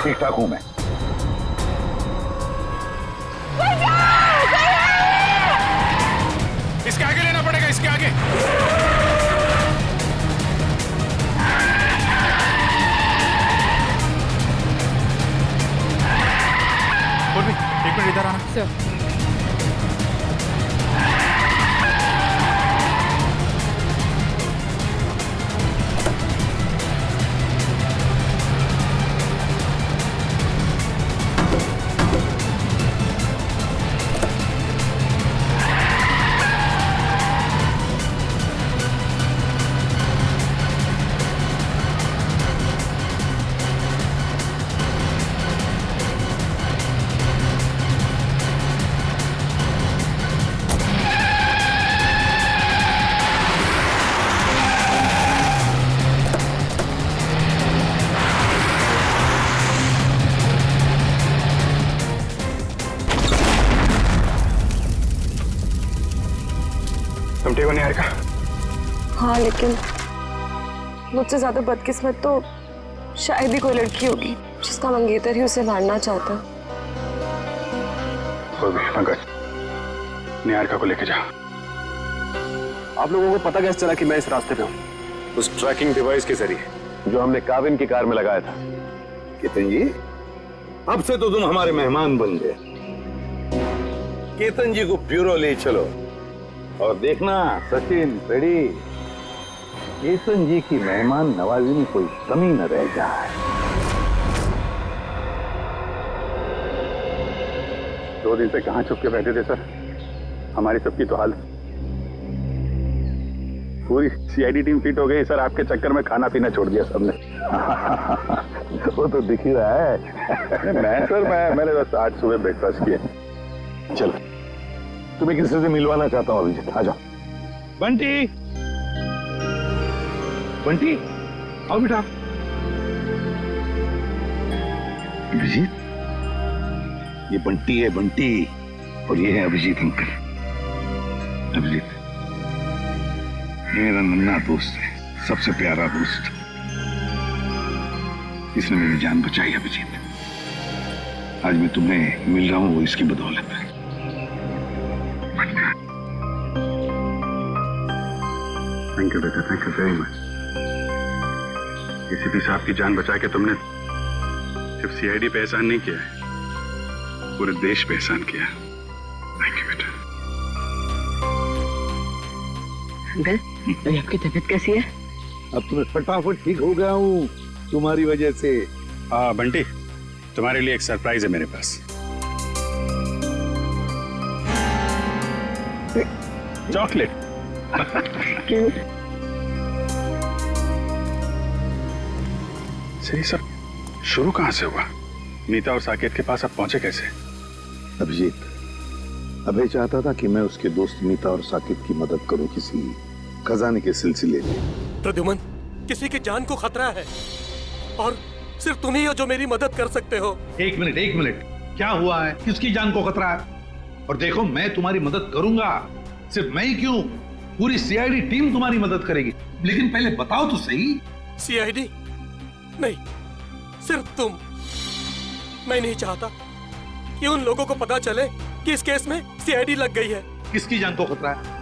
ठीक ठाक हूं मैं। इसके आगे लेना पड़ेगा, इसके आगे। एक मिनट इधर आना। सर तुम ठीक हो निहारिका? हाँ, लेकिन मुझसे ज्यादा बदकिस्मत तो शायद ही कोई लड़की होगी जिसका मंगेतर ही उसे मारना चाहता। कोई भी पंकज, निहारिका को लेके जा। आप लोगों को पता कैसे चला कि मैं इस रास्ते पे हूँ? उस ट्रैकिंग डिवाइस के जरिए जो हमने काविन की कार में लगाया था। केतन जी, अब से तो तुम हमारे मेहमान बन गए। केतन जी को ब्यूरो ले चलो और देखना सचिन पेड़ी, केतन जी की मेहमान नवाजी में कोई कमी न रह जाए। 2 दिन से कहाँ छुप के बैठे थे सर? हमारी सबकी तो हालत, पूरी सीआईडी टीम फिट हो गई सर। आपके चक्कर में खाना पीना छोड़ दिया सबने। वो तो दिख ही रहा है। मैंने बस आज सुबह ब्रेकफास्ट किया। चलो, तुम्हें किसी से मिलवाना चाहता हूँ अभिजीत, आ जाओ। बंटी, बंटी आओ बेटा। अभिजीत, ये बंटी है, बंटी, और ये है अभिजीत अंकल। अभिजीत ये मेरा नन्हा दोस्त है, सबसे प्यारा दोस्त। इसने मेरी जान बचाई अभिजीत। आज मैं तुम्हें मिल रहा हूं वो इसकी बदौलत है। थैंक यू बेटा, thank you very much. ACP साहब की जान बचा के तुमने सिर्फ सीआईडी पे एहसान नहीं किया है, पूरे देश पे एहसान किया। थैंक यू बेटा। अंकल, तो आपकी तबीयत कैसी है? अब तुम्हें फटाफट ठीक हो गया हूँ तुम्हारी वजह से। बंटी, तुम्हारे लिए एक सरप्राइज है मेरे पास। चॉकलेट। सही सर, शुरू कहां से हुआ? मीता और साकेत के पास अब पहुंचे कैसे? अभिजीत, अभय चाहता था कि मैं उसके दोस्त मीता और साकेत की मदद करूं किसी खजाने के सिलसिले में। प्रद्युमन, किसी की जान को खतरा है और सिर्फ तुम ही हो जो मेरी मदद कर सकते हो। एक मिनट, क्या हुआ है? किसकी जान को खतरा है? और देखो, मैं तुम्हारी मदद करूंगा। सिर्फ मैं ही क्यों, पूरी सीआईडी टीम तुम्हारी मदद करेगी। लेकिन पहले बताओ तो सही। सीआईडी नहीं, सिर्फ तुम। मैं नहीं चाहता कि उन लोगों को पता चले कि इस केस में सीआईडी लग गई है। किसकी जान को खतरा है?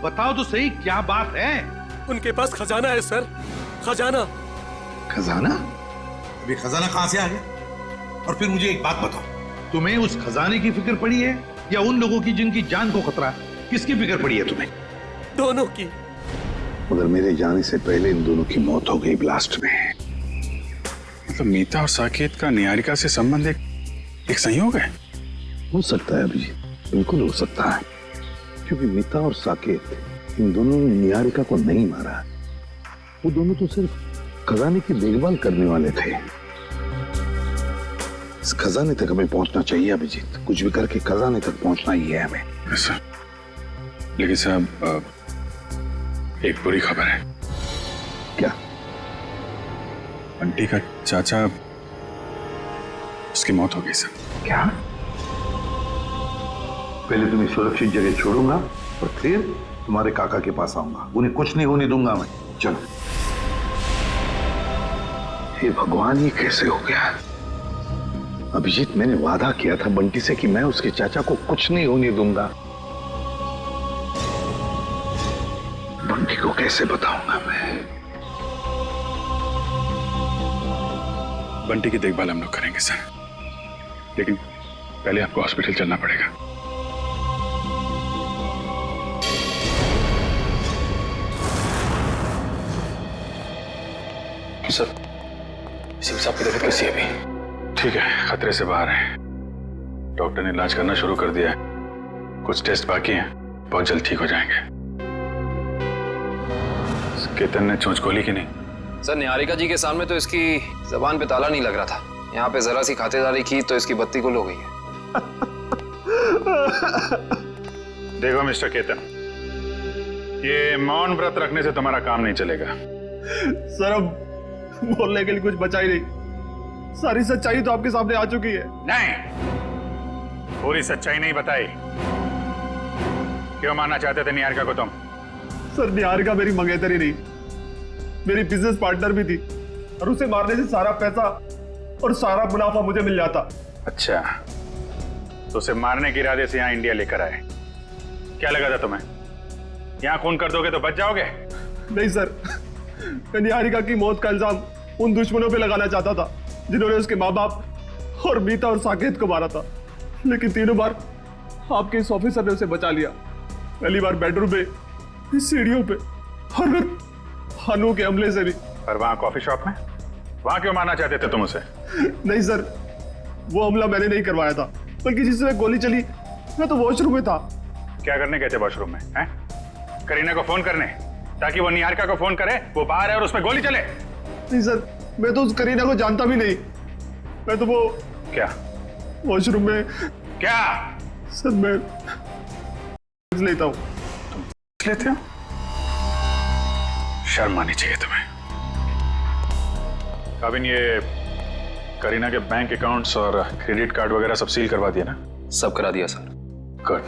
बताओ तो सही, क्या बात है? उनके पास खजाना है सर, खजाना। खजाना? अभी खजाना कहां से आ गया? और फिर मुझे एक बात बताओ, तुम्हें उस खजाने की फिक्र पड़ी है या उन लोगों की जिनकी जान को खतरा है? किसकी फिक्र पड़ी है तुम्हें? दोनों की। मगर मेरे जाने से पहले इन दोनों की मौत हो गई ब्लास्ट में। मतलब मीता और साकेत का निहारिका से संबंध एक संयोग है? हो सकता है अभिजीत, बिल्कुल हो सकता है, क्योंकि मीता और साकेत इन दोनों ने निहारिका को नहीं मारा। वो दोनों तो सिर्फ खजाने की देखभाल करने वाले थे। इस खजाने तक हमें पहुंचना चाहिए अभिजीत, कुछ भी करके खजाने तक पहुंचना ही है हमें। सर, लेकिन साहब एक बुरी खबर है। क्या? बंटी का चाचा, उसकी मौत हो गई सर। क्या? पहले तुम्हें सुरक्षित जगह छोड़ूंगा और फिर तुम्हारे काका के पास आऊंगा। उन्हें कुछ नहीं होने दूंगा मैं। चलो। हे भगवान, ये कैसे हो गया? अभिजीत, मैंने वादा किया था बंटी से कि मैं उसके चाचा को कुछ नहीं होने दूंगा। बंटी को कैसे बताऊंगा मैं? बंटी की देखभाल हम लोग करेंगे सर, लेकिन पहले आपको हॉस्पिटल चलना पड़ेगा। सर, सिंह साहब की तबीयत कैसी है अभी? ठीक है, खतरे से बाहर है। डॉक्टर ने इलाज करना शुरू कर दिया है। कुछ टेस्ट बाकी हैं, बहुत जल्द ठीक हो जाएंगे। केतन ने चोंच खोली कि नहीं? सर, निहारिका जी के सामने तो इसकी जबान पे ताला नहीं लग रहा था। यहाँ पे जरा सी खातिरदारी की तो इसकी बत्ती गुल हो गई है। देखो मिस्टर केतन, ये मौन व्रत रखने से तुम्हारा काम नहीं चलेगा। सर, अब बोलने के लिए कुछ बचा ही नहीं। सारी सच्चाई तो आपके सामने आ चुकी है। नहीं, पूरी सच्चाई नहीं बताई। क्यों मारना चाहते थे निहारिका को तुम? सर निहारिका मेरी मंगेतरी नहीं, मेरी बिजनेस पार्टनर भी थी और उसे मारने से सारा पैसा और सारा मुनाफा मुझे मिल जाता। अच्छा, तो उसे मारने के इरादे से यहाँ इंडिया लेकर आए। क्या लगा था तुम्हें यहाँ खून कर दोगे तो बच जाओगे? नहीं सर, मैं निहारिका की मौत का इल्जाम उन दुश्मनों पे लगाना चाहता था जिन्होंने उसके माँ बाप और मीता और साकेत को मारा था, लेकिन तीनों बार आपके इस ऑफिसर ने उसे बचा लिया। पहली बार बेडरूम में, सीढ़ियों पे, और फिर हनु के हमले से भी। और वहाँ कॉफी शॉप में वहाँ क्यों मारना चाहते थे तुम उसे? नहीं सर, वो हमला मैंने नहीं करवाया था, बल्कि जिससे गोली चली मैं तो वॉशरूम में था। क्या करने गए थे वॉशरूम में? हैं? करीना को फोन करने, ताकि वो निहारिका को फोन करे वो बाहर है और उसमें गोली चले? नहीं सर, मैं तो उस करीना को जानता भी नहीं। मैं तो वो क्या वॉशरूम में क्या सर मैं लेता हूँ। लेते हो? शर्म आनी चाहिए तुम्हें। काबिन, ये करीना के बैंक अकाउंट्स और क्रेडिट कार्ड वगैरह सब सील करवा दिया ना? सब करा दिया सर। गुड।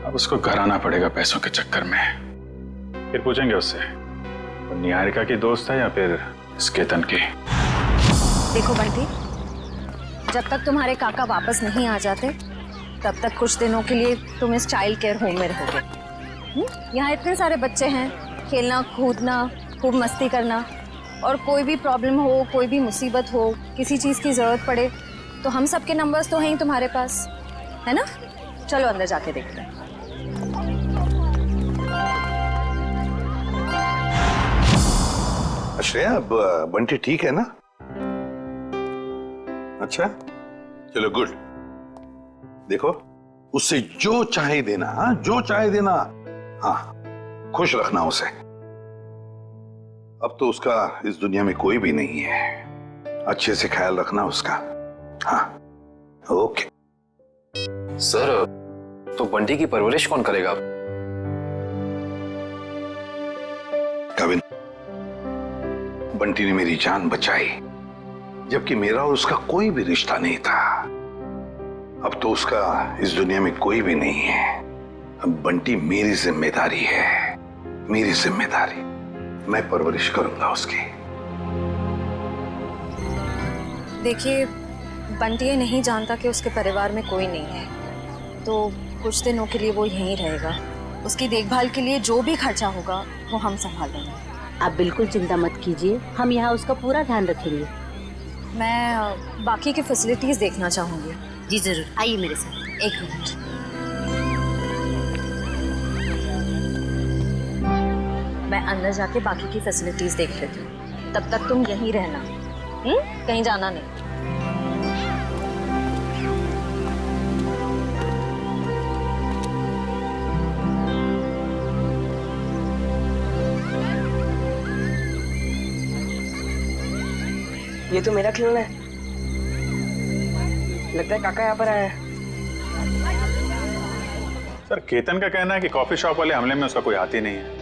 अब उसको घर आना पड़ेगा पैसों के चक्कर में। फिर पूछेंगे उससे वो निहारिका की दोस्त है या फिर इस केतन की। देखो बंटी, जब तक तुम्हारे काका वापस नहीं आ जाते तब तक कुछ दिनों के लिए तुम इस चाइल्ड केयर होम में रहोगे। यहाँ इतने सारे बच्चे हैं, खेलना कूदना, खूब मस्ती करना, और कोई भी प्रॉब्लम हो, कोई भी मुसीबत हो, किसी चीज़ की ज़रूरत पड़े तो हम सबके नंबर्स तो हैं ही तुम्हारे पास, है ना? चलो अंदर जाके देखते हैं। श्रेया, अब बंटी ठीक है ना? अच्छा, चलो गुड। देखो, उससे जो चाहे देना, हाँ, जो चाहे देना, हाँ, खुश रखना उसे। अब तो उसका इस दुनिया में कोई भी नहीं है, अच्छे से ख्याल रखना उसका। हाँ, ओके। सर, तो बंटी की परवरिश कौन करेगा? कविन, बंटी ने मेरी जान बचाई, जबकि मेरा और उसका कोई भी रिश्ता नहीं था। अब तो उसका इस दुनिया में कोई भी नहीं है। अब बंटी मेरी जिम्मेदारी है, मेरी जिम्मेदारी। मैं परवरिश करूंगा उसकी। देखिए, बंटी ये नहीं जानता कि उसके परिवार में कोई नहीं है, तो कुछ दिनों के लिए वो यहीं रहेगा। उसकी देखभाल के लिए जो भी खर्चा होगा वो हम संभाल लेंगे। आप बिल्कुल चिंता मत कीजिए, हम यहाँ उसका पूरा ध्यान रखेंगे। मैं बाकी की फैसिलिटीज देखना चाहूंगी। जी जरूर, आइए मेरे साथ। एक मिनट। मैं अंदर जाके बाकी की फैसिलिटीज देख लेती हूँ, तब तक तुम यहीं रहना, कहीं जाना नहीं। ये तो मेरा खिलौना है, लगता है काका यहाँ पर आया है। सर, केतन का कहना है कि कॉफी शॉप वाले हमले में उसका कोई हाथ ही नहीं है,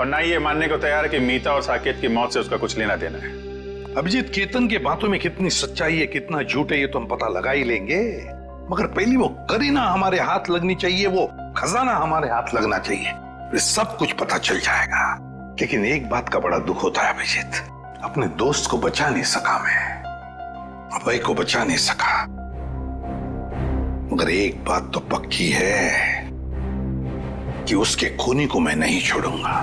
और ना ही ये मानने को तैयार है कि मीता और साकेत की मौत से उसका कुछ लेना देना है। अभिजीत, केतन के बातों में कितनी सच्चाई है, कितना झूठ है, ये तो हम पता लगा ही लेंगे, मगर पहली वो करीना हमारे हाथ लगनी चाहिए, वो खजाना हमारे हाथ लगना चाहिए, फिर सब कुछ पता चल जाएगा। लेकिन एक बात का बड़ा दुख होता है अभिजीत, अपने दोस्त को बचा नहीं सका मैं, अभय को बचा नहीं सका, मगर एक बात तो पक्की है कि उसके खूनी को मैं नहीं छोड़ूंगा।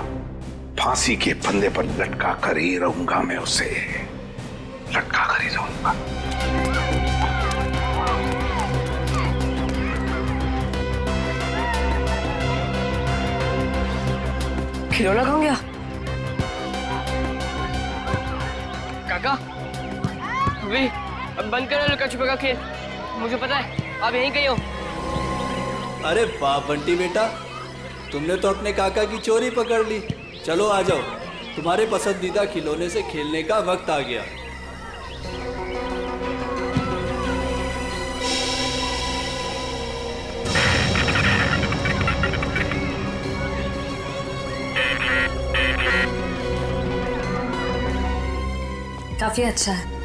फांसी के फंदे पर लटका कर ही रहूंगा, मैं उसे लटका कर ही रहूंगा। खिलौना कहाँ गया? काका, वे अब बंद करो लुका छुपा का खेल, मुझे पता है आप यहीं कहीं हो। अरे वाह बंटी बेटा, तुमने तो अपने काका की चोरी पकड़ ली। चलो आ जाओ, तुम्हारे पसंदीदा खिलौने से खेलने का वक्त आ गया। काफी अच्छा है।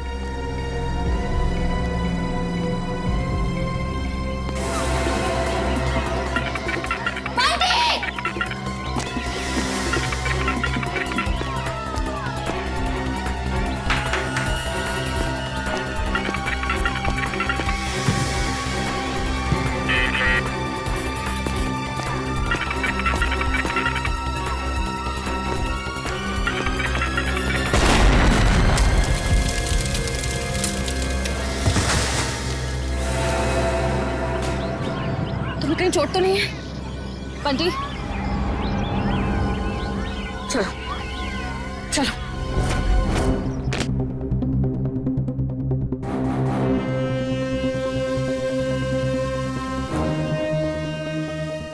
चोट तो नहीं है? बंटी चलो चलो।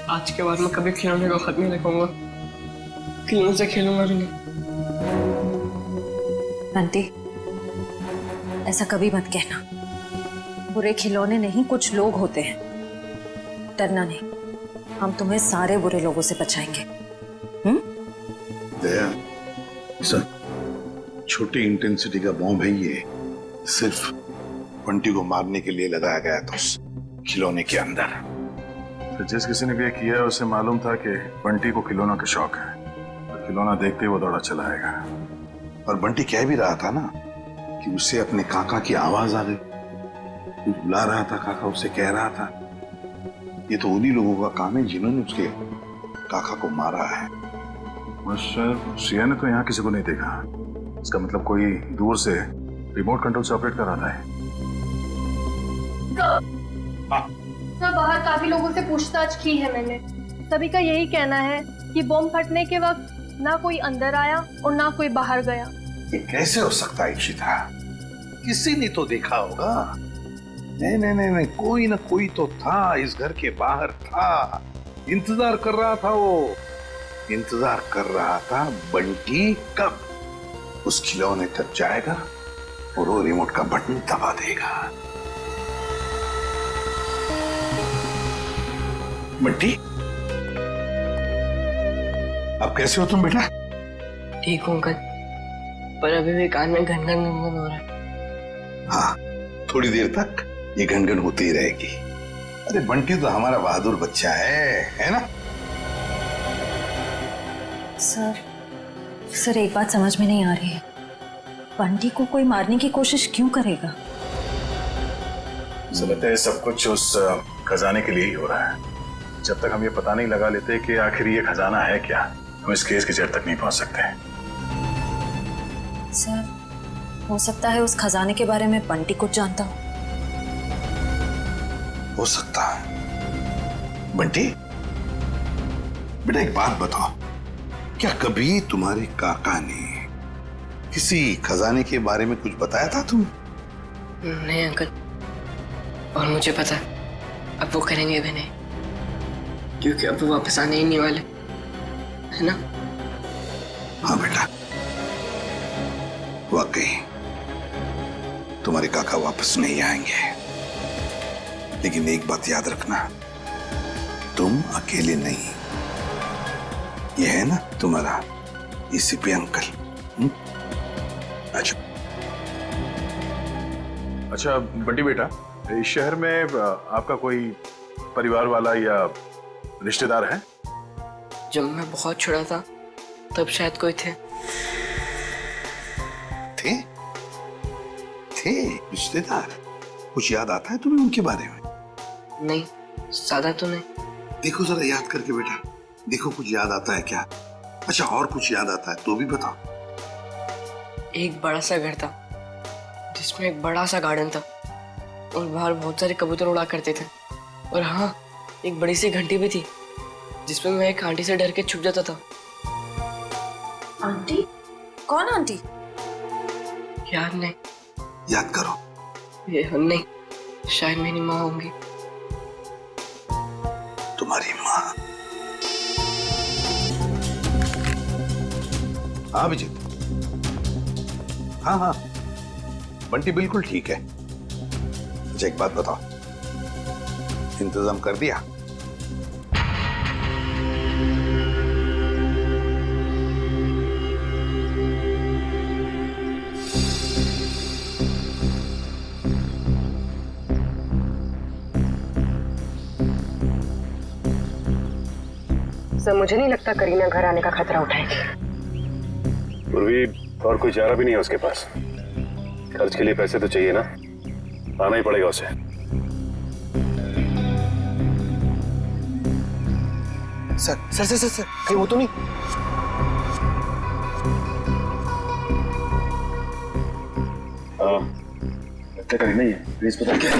आज के बाद मैं कभी खिलौने को हाथ नहीं रखूंगा, खिलौने से खेलूंगा भी नहीं। बंटी ऐसा कभी मत कहना। बुरे खिलौने नहीं, कुछ लोग होते हैं। डरना नहीं, हम तुम्हें सारे बुरे लोगों से बचाएंगे। दया, सर, छोटी इंटेंसिटी का बॉम्ब है ये। सिर्फ बंटी को मारने के लिए लगाया गया था उस खिलौने के अंदर। तो जिस किसी ने भी ये किया है उसे मालूम था कि बंटी को खिलौना का शौक है, तो खिलौना देखते ही वो दौड़ा चला आएगा। और बंटी कह भी रहा था ना कि उसे अपने काका की आवाज आ गई, कुछ बुला रहा था काका, उसे कह रहा था। ये तो उन्हीं लोगों का काम है जिन्होंने उसके काका को मारा है। सिया ने तो यहाँ किसी को नहीं देखा, इसका मतलब कोई दूर से रिमोट कंट्रोल से ऑपरेट कर रहा है। सर बाहर काफी लोगों से पूछताछ की है मैंने, सभी का यही कहना है कि बम फटने के वक्त ना कोई अंदर आया और ना कोई बाहर गया। ये कैसे हो सकता है इशिता? किसी ने तो देखा होगा। नहीं नहीं नहीं नहीं, कोई ना कोई तो था, इस घर के बाहर था, इंतजार कर रहा था। वो इंतजार कर रहा था बंटी कब उस खिलौने तक जाएगा और वो रिमोट का बटन दबा देगा। बंटी, अब कैसे हो तुम बेटा? ठीक हूँ अंकल, पर अभी भी कान में घन घन हो रहा है। हाँ, थोड़ी देर तक ये घनघन होती ही रहेगी। अरे बंटी तो हमारा बहादुर बच्चा है ना? सर एक बात समझ में नहीं आ रही है, बंटी को कोई मारने की कोशिश क्यों करेगा? मुझे लगता है सब कुछ उस खजाने के लिए ही हो रहा है। जब तक हम ये पता नहीं लगा लेते कि आखिर ये खजाना है क्या, हम इस केस की जड़ तक नहीं पहुंच सकते। सर हो सकता है उस खजाने के बारे में बंटी कुछ जानता हो सकता है। बंटी बेटा एक बात बताओ, क्या कभी तुम्हारे काका ने किसी खजाने के बारे में कुछ बताया था तुम? नहीं अंकल, और मुझे पता है अब वो करेंगे भी नहीं, क्योंकि अब वो वापस आने ही नहीं वाले, है ना? हाँ बेटा, वाकई तुम्हारे काका वापस नहीं आएंगे। लेकिन एक बात याद रखना, तुम अकेले नहीं। ये है ना तुम्हारा एसीपी अंकल। अच्छा बंटी बेटा, इस शहर में आपका कोई परिवार वाला या रिश्तेदार है? जब मैं बहुत छोटा था तब शायद कोई थे। थे रिश्तेदार? कुछ याद आता है तुम्हें उनके बारे में? नहीं, ज्यादा तो नहीं। देखो जरा याद करके बेटा, देखो कुछ याद आता है क्या? अच्छा और कुछ याद आता है तो भी बताओ। एक बड़ा सा घर था जिसमें एक बड़ा सा गार्डन था और बाहर बहुत सारे कबूतर उड़ा करते थे। और हाँ, एक बड़ी सी घंटी भी थी जिसमें मैं एक आंटी से डर के छुप जाता था। आंटी? कौन आंटी? याद नहीं। याद करो। ये नहीं, शायद मेरी माँ होंगी। तुम्हारी माँ? हाँ विजित, हाँ हाँ, बंटी बिल्कुल ठीक है। अच्छा एक बात बताओ, इंतजाम कर दिया? सर मुझे नहीं लगता करीना घर आने का खतरा उठाएगी। पूर्वी और कोई चारा भी नहीं है उसके पास। खर्च के लिए पैसे तो चाहिए ना, आना ही पड़ेगा उसे। Sir sir sir sir, sir कहीं वो तो नहीं? नहीं है, प्लीज बता क्या?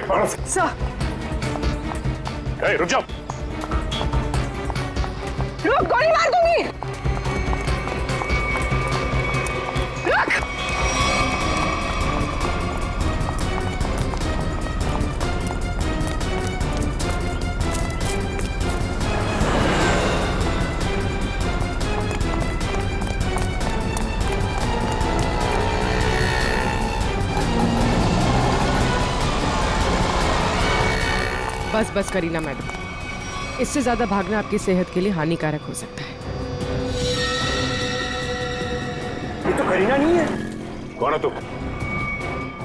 पागल से। सर रुक जाओ। रुक, गोली मार दूंगी। रुक। बस बस करीना मैडम, इससे ज्यादा भागना आपकी सेहत के लिए हानिकारक हो सकता है। ये तो करीना नहीं है। कौन है तू?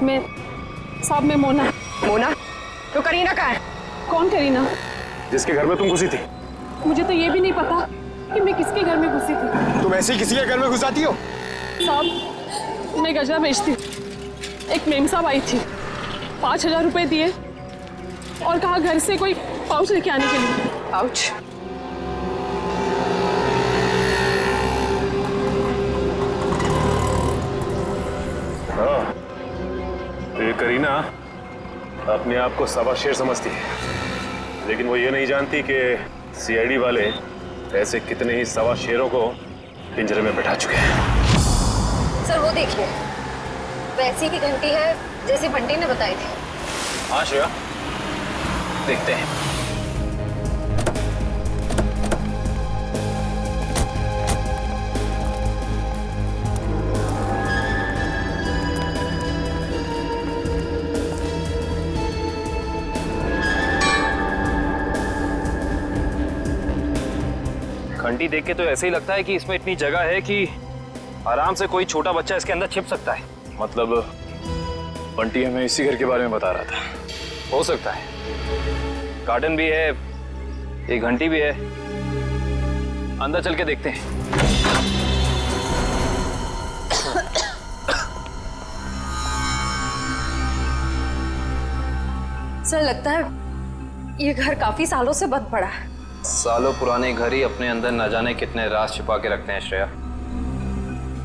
मैं साहब, मैं मोना। मोना? तो करीना कहाँ है? कौन करीना? जिसके घर में तुम घुसी थी। मुझे तो ये भी नहीं पता कि मैं किसके घर में घुसी थी। तुम ऐसे ही किसी के घर में घुस जाती हो? साहब, मैं गजरा बेचती हूँ। एक मेम साहब आई थी, 5,000 रुपए दिए और कहा घर से कोई पाउच लेके आने के लिए। पाउच? हाँ, तो ये करीना अपने आप को सवा शेर समझती है, लेकिन वो ये नहीं जानती कि सीआईडी वाले ऐसे कितने ही सवा शेरों को पिंजरे में बैठा चुके हैं। सर वो देखिए, वैसी की घंटी है जैसे बंटी ने बताई थी। हाँ श्रेया, देखते हैं। घंटी देख के तो ऐसे ही लगता है कि इसमें इतनी जगह है कि आराम से कोई छोटा बच्चा इसके अंदर छिप सकता है। मतलब बंटी हमें इसी घर के बारे में बता रहा था। हो सकता है, गार्डन भी है, एक घंटी भी है। अंदर चल के देखते हैं। सर लगता है ये घर काफी सालों से बंद पड़ा है। सालों पुराने घर ही अपने अंदर न जाने कितने राज छिपा के रखते हैं श्रेया।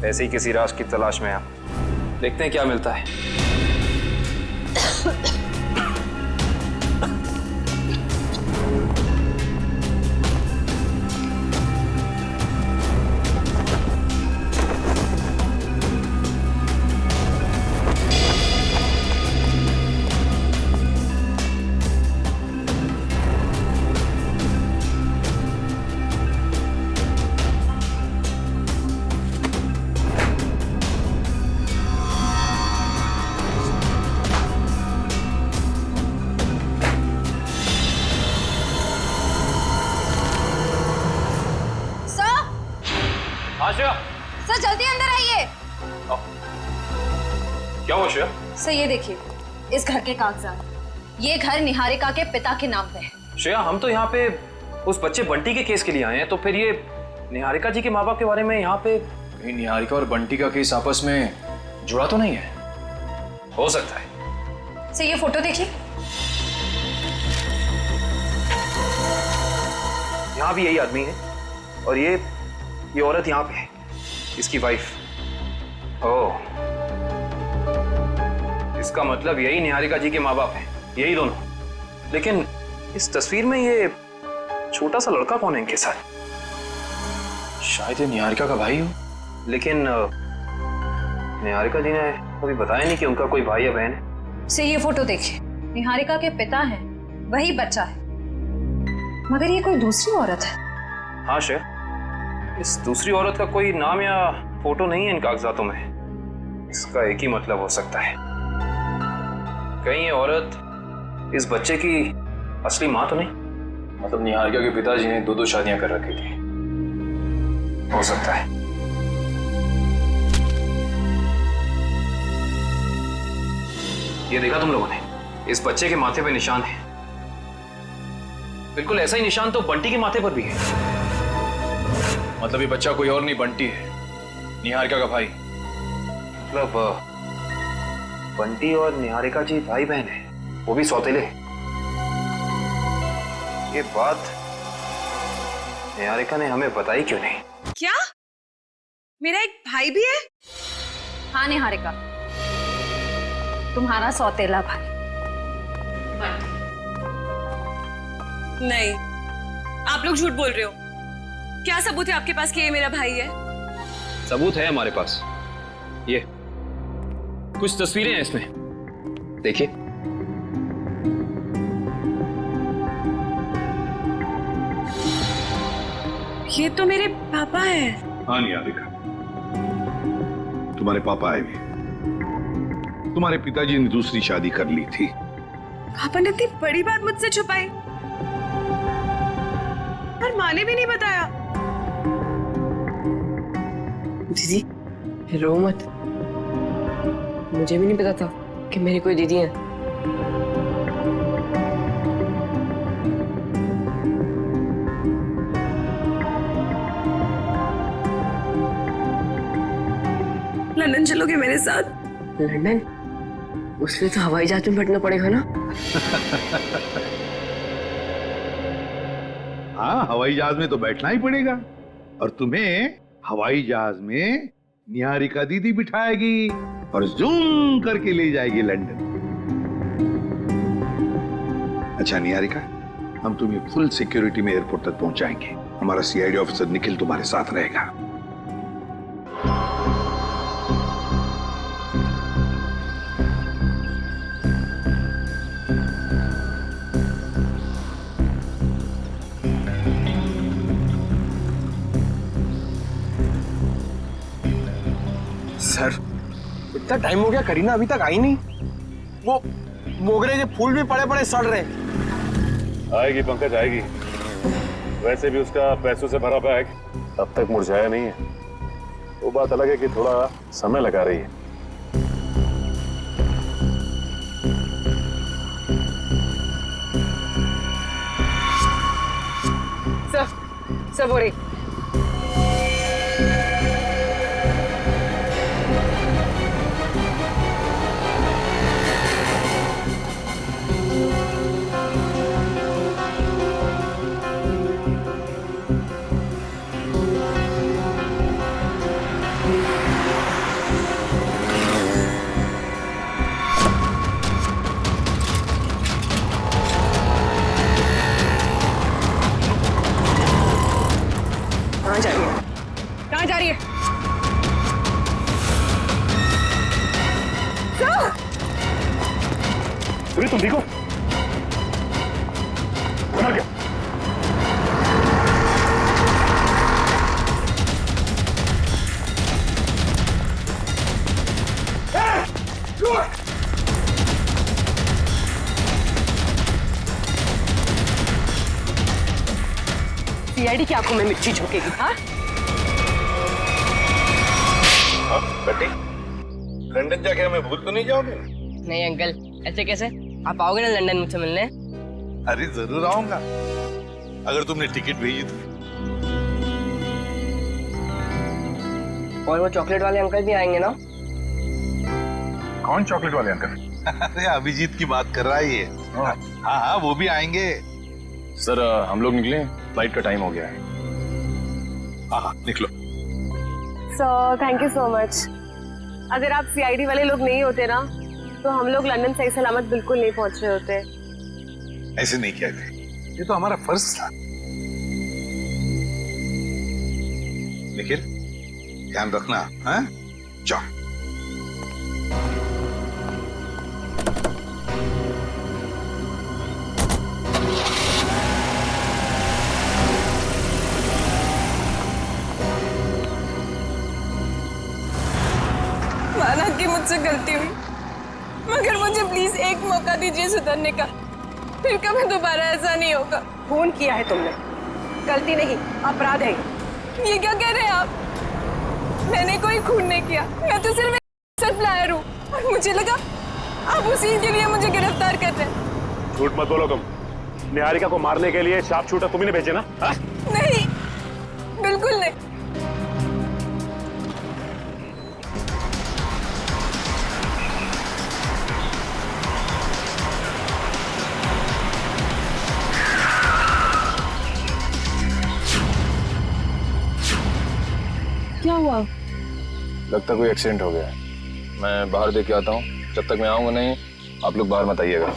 ऐसे ही किसी राज की तलाश में आप देखते हैं क्या मिलता है। सर जल्दी अंदर आइए। क्या हुआ श्रेया? सर ये देखिए, इस घर के कागजात। ये घर निहारिका के पिता के नाम पे है। श्रेया, हम तो यहाँ पे उस बच्चे बंटी के केस के लिए आए हैं, तो फिर ये निहारिका जी के माँ बाप के बारे में यहाँ पे? निहारिका और बंटी का केस आपस में जुड़ा तो नहीं है? हो सकता है। सर ये फोटो देखिए। यहाँ भी यही आदमी है और ये औरत यहाँ पे है, इसकी वाइफ। ओह, इसका मतलब यही निहारिका जी के माँ बाप हैं, यही दोनों। लेकिन इस तस्वीर में ये छोटा सा लड़का कौन है इनके साथ? शायद ये निहारिका का भाई हो। लेकिन निहारिका जी ने कभी बताया नहीं कि उनका कोई भाई या बहन है। सर ये फोटो देखिए, निहारिका के पिता हैं, वही बच्चा है, मगर ये कोई दूसरी औरत है। हाँ शेर, इस दूसरी औरत का कोई नाम या फोटो नहीं है इन कागजातों में। इसका एक ही मतलब हो सकता है, कहीं ये औरत इस बच्चे की असली माँ तो नहीं? मतलब निहारिका के पिताजी ने 2-2 शादियां कर रखी थी। हो सकता है। ये देखा तुम लोगों ने, इस बच्चे के माथे पे निशान है। बिल्कुल ऐसा ही निशान तो बंटी के माथे पर भी है। मतलब ये बच्चा कोई और नहीं, बंटी है, निहारिका का भाई। मतलब बंटी और निहारिका जी भाई बहन है, वो भी सौतेले। ये बात निहारिका ने हमें बताई क्यों नहीं? क्या मेरा एक भाई भी है? हाँ निहारिका, तुम्हारा सौतेला भाई। नहीं, आप लोग झूठ बोल रहे हो। क्या सबूत है आपके पास कि ये मेरा भाई है? सबूत है हमारे पास। ये कुछ तस्वीरें हैं इसमें, देखिए। ये तो मेरे पापा है। हाँ निहारिका, तुम्हारे पापा आए भी। तुम्हारे पिताजी ने दूसरी शादी कर ली थी। पापा ने इतनी बड़ी बात मुझसे छुपाई और माँ ने भी नहीं बताया। दीदी रो मत, मुझे भी नहीं पता था कि मेरी कोई दीदी है। लंदन चलोगे मेरे साथ? लंदन? उसके लिए तो हवाई जहाज में बैठना पड़ेगा ना? हाँ, हवाई जहाज में तो बैठना ही पड़ेगा। और तुम्हें हवाई जहाज में निहारिका दीदी बिठाएगी और जूम करके ले जाएगी लंदन। अच्छा निहारिका, हम तुम्हें फुल सिक्योरिटी में एयरपोर्ट तक पहुंचाएंगे। हमारा सीआईडी ऑफिसर निखिल तुम्हारे साथ रहेगा। सर, इतना टाइम हो गया, करीना अभी तक आई नहीं। वो मोगरे के फूल भी पड़े पड़े सड़ रहे। आएगी पंकज, आएगी। वैसे भी उसका पैसों से भरा बैग अब तक मुरझाया नहीं है। वो बात अलग है कि थोड़ा समय लगा रही है। सब हो रही। कहाँ जा रही है? अरे तुम देखो, मर गया। सीआईडी की आंखों में मिर्ची झोंकेगी। हाँ बेटी, लंदन जाके हमें भूल तो नहीं जाओगे? नहीं अंकल, ऐसे कैसे? आप आओगे ना लंदन मुझसे मिलने? अरे जरूर आऊंगा, अगर तुमने टिकट भेजी तो। और वो चॉकलेट वाले अंकल भी आएंगे ना? कौन चॉकलेट वाले अंकल? अरे अभिजीत की बात कर रहा है ये। हाँ हाँ, वो भी आएंगे। सर हम लोग निकले, फ्लाइट का टाइम हो गया है। हाँ निकलो। Sir thank you so much. अगर आप सीआईडी वाले लोग नहीं होते ना, तो हम लोग लंदन सही सलामत बिल्कुल नहीं पहुंच रहे होते। ऐसे नहीं कहते, ये तो हमारा फर्ज था। निखिल, ध्यान रखना। हाँ जाओ। माना कि मुझसे गलती हुई, मगर मुझे प्लीज एक मौका दीजिए सुधरने का। फिर कभी दोबारा ऐसा नहीं होगा। खून किया है तुमने, गलती नहीं अपराध है। ये क्या कह रहे हैं आप? मैंने कोई खून नहीं किया, मैं तो सिर्फ एक सप्लायर हूँ। और मुझे लगा आप उसी के लिए मुझे गिरफ्तार कर रहे हैं। झूठ मत बोलो तुम। निहारिका को मारने के लिए शार्प शूटर तुम्ही ने भेजे ना? नहीं, बिल्कुल नहीं। क्या हुआ? लगता कोई एक्सीडेंट हो गया है। मैं बाहर देख के आता हूँ। जब तक मैं आऊंगा नहीं, आप लोग बाहर मत आइएगा।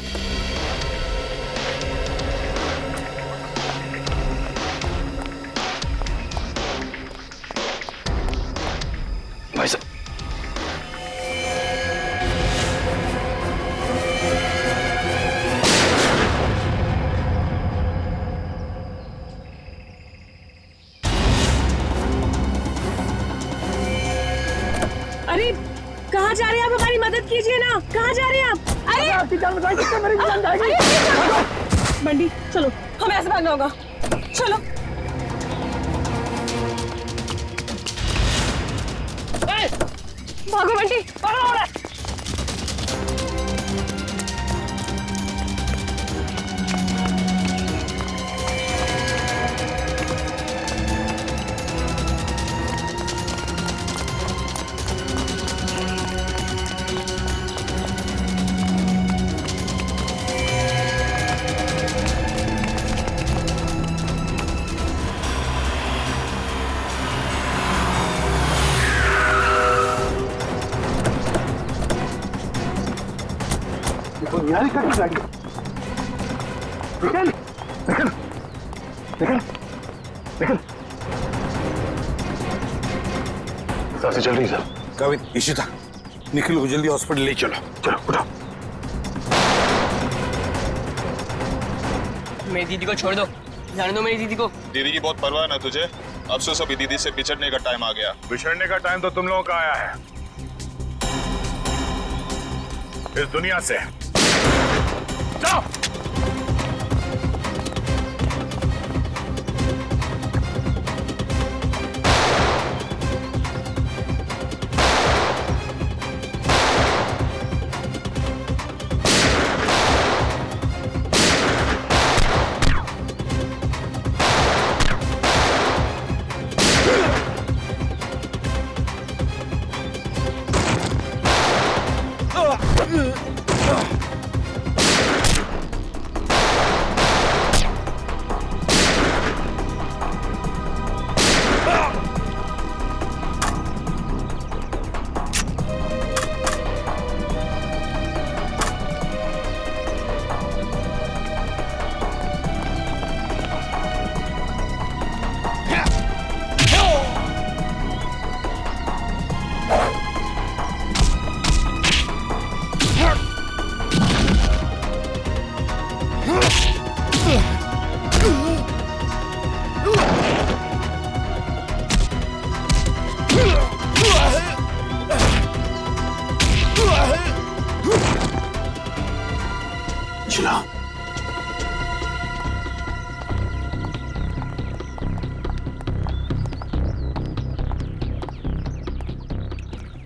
कहाँ जा रहे हैं आप? हमारी मदद कीजिए ना, कहाँ जा रहे हैं आप? अरे आपकी जान बचाई जिससे मेरी जान जाएगी। बंटी चलो, हमें ऐसे भागना होगा, चलो। भागो बंटी, भागो। निहारिका की गाड़ी। निकल निकल निकल निकल। सांसें चल रही सर। काविन, इशिता, निखिल को जल्दी हॉस्पिटल ले चलो। चलो उठो। मेरी दीदी को छोड़ दो, जाने दो मेरी दीदी को। दीदी की बहुत परवाह ना तुझे। अब से सभी दीदी से बिछड़ने का टाइम आ गया। बिछड़ने का टाइम तो तुम लोगों का आया है, इस दुनिया से जाओ।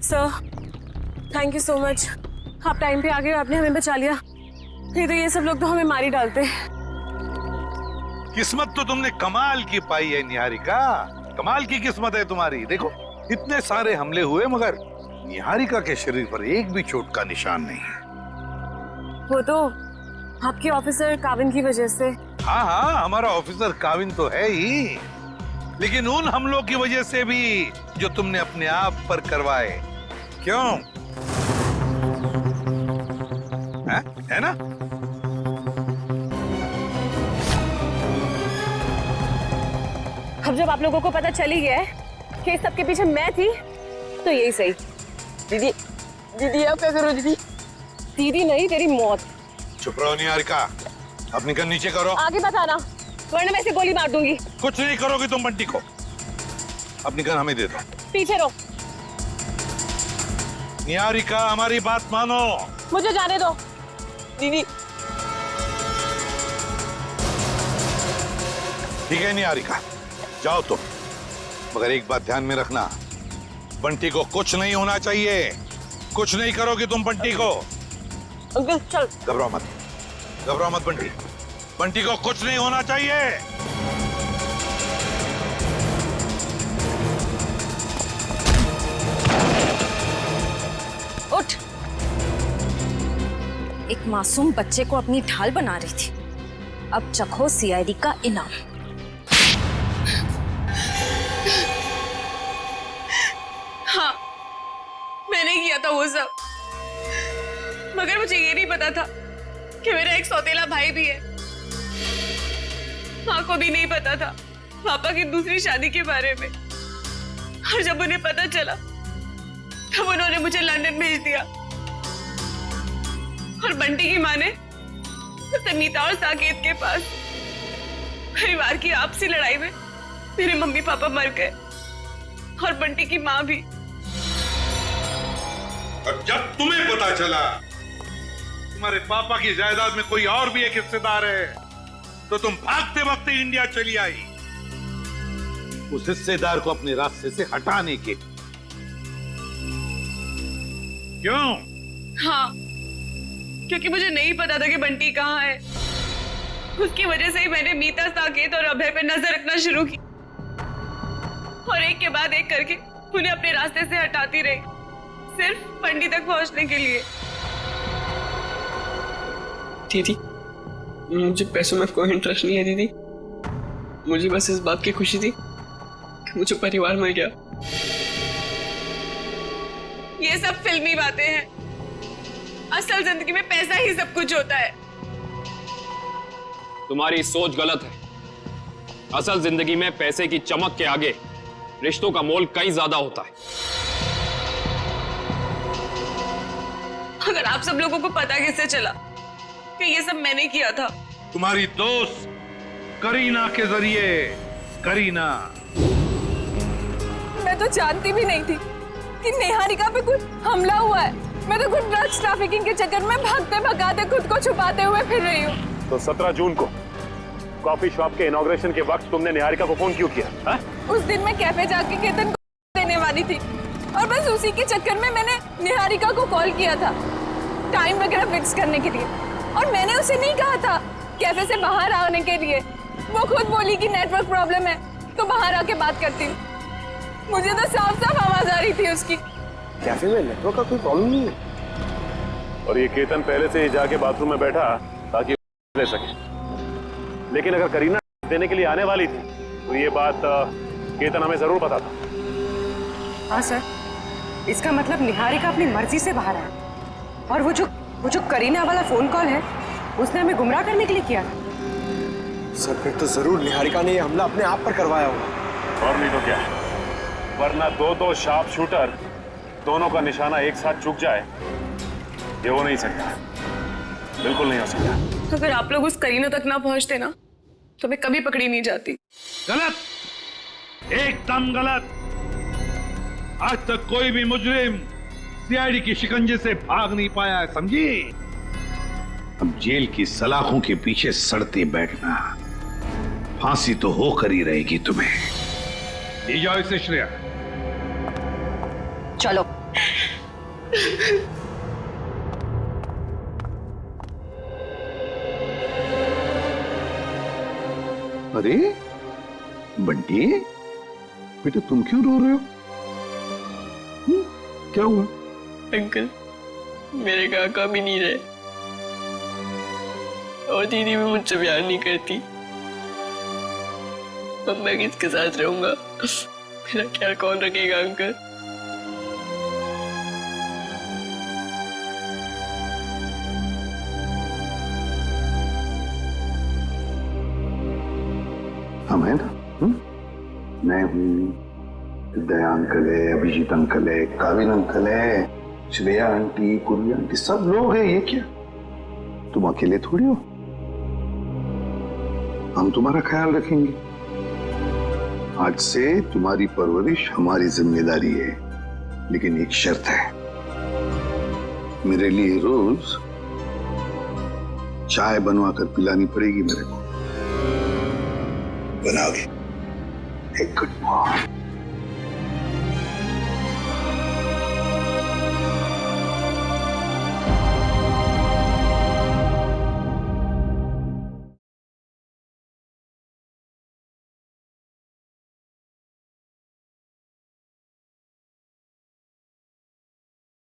Sir, thank you so much. आप टाइम पे आ गए, आपने हमें बचा लिया। नहीं तो ये सब लोग तो हमें मार ही डालते। किस्मत तो तुमने कमाल की पाई है निहारिका, कमाल की किस्मत है तुम्हारी। देखो इतने सारे हमले हुए मगर निहारिका के शरीर पर एक भी चोट का निशान नहीं है। वो तो आपके ऑफिसर काविन की वजह से। हाँ हाँ, हमारा ऑफिसर काविन तो है ही, लेकिन उन हमलों की वजह से भी जो तुमने अपने आप पर करवाए। क्यों है ना? अब जब आप लोगों को पता चल ही गया है कि इस सब के पीछे मैं थी, तो यही सही। दीदी, दीदी आप क्या करो दीदी? दीदी नहीं, तेरी मौत। चुप रहो निहारिका, अपनी गन नीचे करो। आगे मत आना, वरना मैं इसे गोली मार दूंगी। कुछ नहीं करोगी तुम बंटी को। अपनी गन हमें दे दो। पीछे रहो। निहारिका हमारी बात मानो। मुझे जाने दो। दीदी ठीक है निहारिका, जाओ तुम, मगर एक बात ध्यान में रखना, बंटी को कुछ नहीं होना चाहिए। कुछ नहीं करोगी तुम बंटी को। अंकल चल। घबराओ मत, घबराओ मत बंटी, बंटी को कुछ नहीं होना चाहिए। उठ। एक मासूम बच्चे को अपनी ढाल बना रही थी, अब चखो सीआईडी का इनाम। हाँ, मैंने किया था वो सब, मगर मुझे ये नहीं पता था कि मेरा एक सौतेला भाई भी है। माँ को भी नहीं पता था पापा की दूसरी शादी के बारे में, और जब उन्हें पता चला तब उन्होंने मुझे लंदन भेज दिया। और बंटी की माँ ने उसे मीता और साकेत के पास। परिवार की आपसी लड़ाई में मेरे मम्मी पापा मर गए और बंटी की माँ भी। और जब तुम्हें पता चला तुम्हारे पापा की जायदाद में कोई और भी एक हिस्सेदार है, तो तुम भागते भागते इंडिया चली आई उस हिस्सेदार को अपने रास्ते से हटाने के। क्यों? हाँ, क्योंकि मुझे नहीं पता था कि बंटी कहाँ है। उसकी वजह से ही मैंने मीता, साकेत और अभय पे नजर रखना शुरू की और एक के बाद एक करके उन्हें अपने रास्ते से हटाती रही, सिर्फ बंटी तक पहुंचने के लिए। दीदी, मुझे पैसों में कोई इंटरेस्ट नहीं है दीदी। मुझे बस इस बात की खुशी थी कि मुझे परिवार मिल गया। ये सब फिल्मी बातें हैं, असल जिंदगी में पैसा ही सब कुछ होता है। तुम्हारी सोच गलत है। असल जिंदगी में पैसे की चमक के आगे रिश्तों का मोल कहीं ज्यादा होता है। अगर आप सब लोगों को पता कैसे चला कि ये सब मैंने किया था? तुम्हारी दोस्त करीना के जरिए। करीना, मैं तो जानती भी नहीं थी कि निहारिका पे कुछ हमला हुआ है। मैं तो कुछ ड्रग्स ट्रैफिकिंग के चक्कर में भागते भगाते खुद को छुपाते हुए फिर रही हूँ। तो 17 जून को कॉफी शॉप के इनॉग्रेशन के वक्त तुमने निहारिका को फोन क्यों किया? हा? उस दिन मैं कैफे जाके केतन को देने वाली थी और बस उसी के चक्कर में मैंने निहारिका को कॉल किया था टाइम वगैरह फिक्स करने के लिए। और मैंने उसे नहीं कहा था कैफे से बाहर आने के लिए। वो खुद बोली कि नेटवर्क प्रॉब्लम है तो बाहर आके बात करती हूँ। मुझे तो साफ साफ आवाज आ रही थी उसकी। कैफे में नेटवर्क का कोई प्रॉब्लम नहीं है। और ये केतन पहले से ही जाके बाथरूम में बैठा ताकि ले सके। लेकिन अगर करीना देने के लिए आने वाली थी तो ये बात केतन हमें जरूर पता था। हाँ सर, इसका मतलब निहारिका अपनी मर्जी से बाहर आया और वो जो करीना वाला फोन कॉल है उसने हमें गुमराह करने के लिए किया था। सर फिर तो जरूर निहारिका ने ये हमला अपने आप पर करवाया होगा। और नहीं तो क्या, वरना दो शार्प शूटर दोनों का निशाना एक साथ चूक जाए, ये हो नहीं सकता, बिल्कुल नहीं हो सकता। अगर आप लोग उस करीना तक ना पहुंचते ना तो मैं कभी पकड़ी नहीं जाती। गलत, एकदम गलत। आज तक कोई भी मुजरिम सीआईडी की शिकंजे से भाग नहीं पाया है, समझी? अब जेल की सलाखों के पीछे सड़ते बैठना, फांसी तो होकर ही रहेगी तुम्हें। ले जाओ इसे श्रेया। चलो। अरे बंटी, बेटा तुम क्यों रो रहे हो? क्या हुआ? अंकल, मेरे काका भी नहीं रहे और दीदी भी मुझसे प्यार नहीं करती। अब मैं किसके साथ रहूंगा? मेरा ख्याल कौन रखेगा अंकल? हम है ना? मैं हूँ, दया अंकल है, अभिजीत अंकल है, काविन अंकल है, श्रेया आंटी, कुरिया आंटी, सब लोग हैं। ये क्या तुम अकेले थोड़ी हो? हम तुम्हारा ख्याल रखेंगे। आज से तुम्हारी परवरिश हमारी जिम्मेदारी है, लेकिन एक शर्त है, मेरे लिए रोज चाय बनवा कर पिलानी पड़ेगी मेरे को। बनाओगे? एक गुड मॉर्निंग।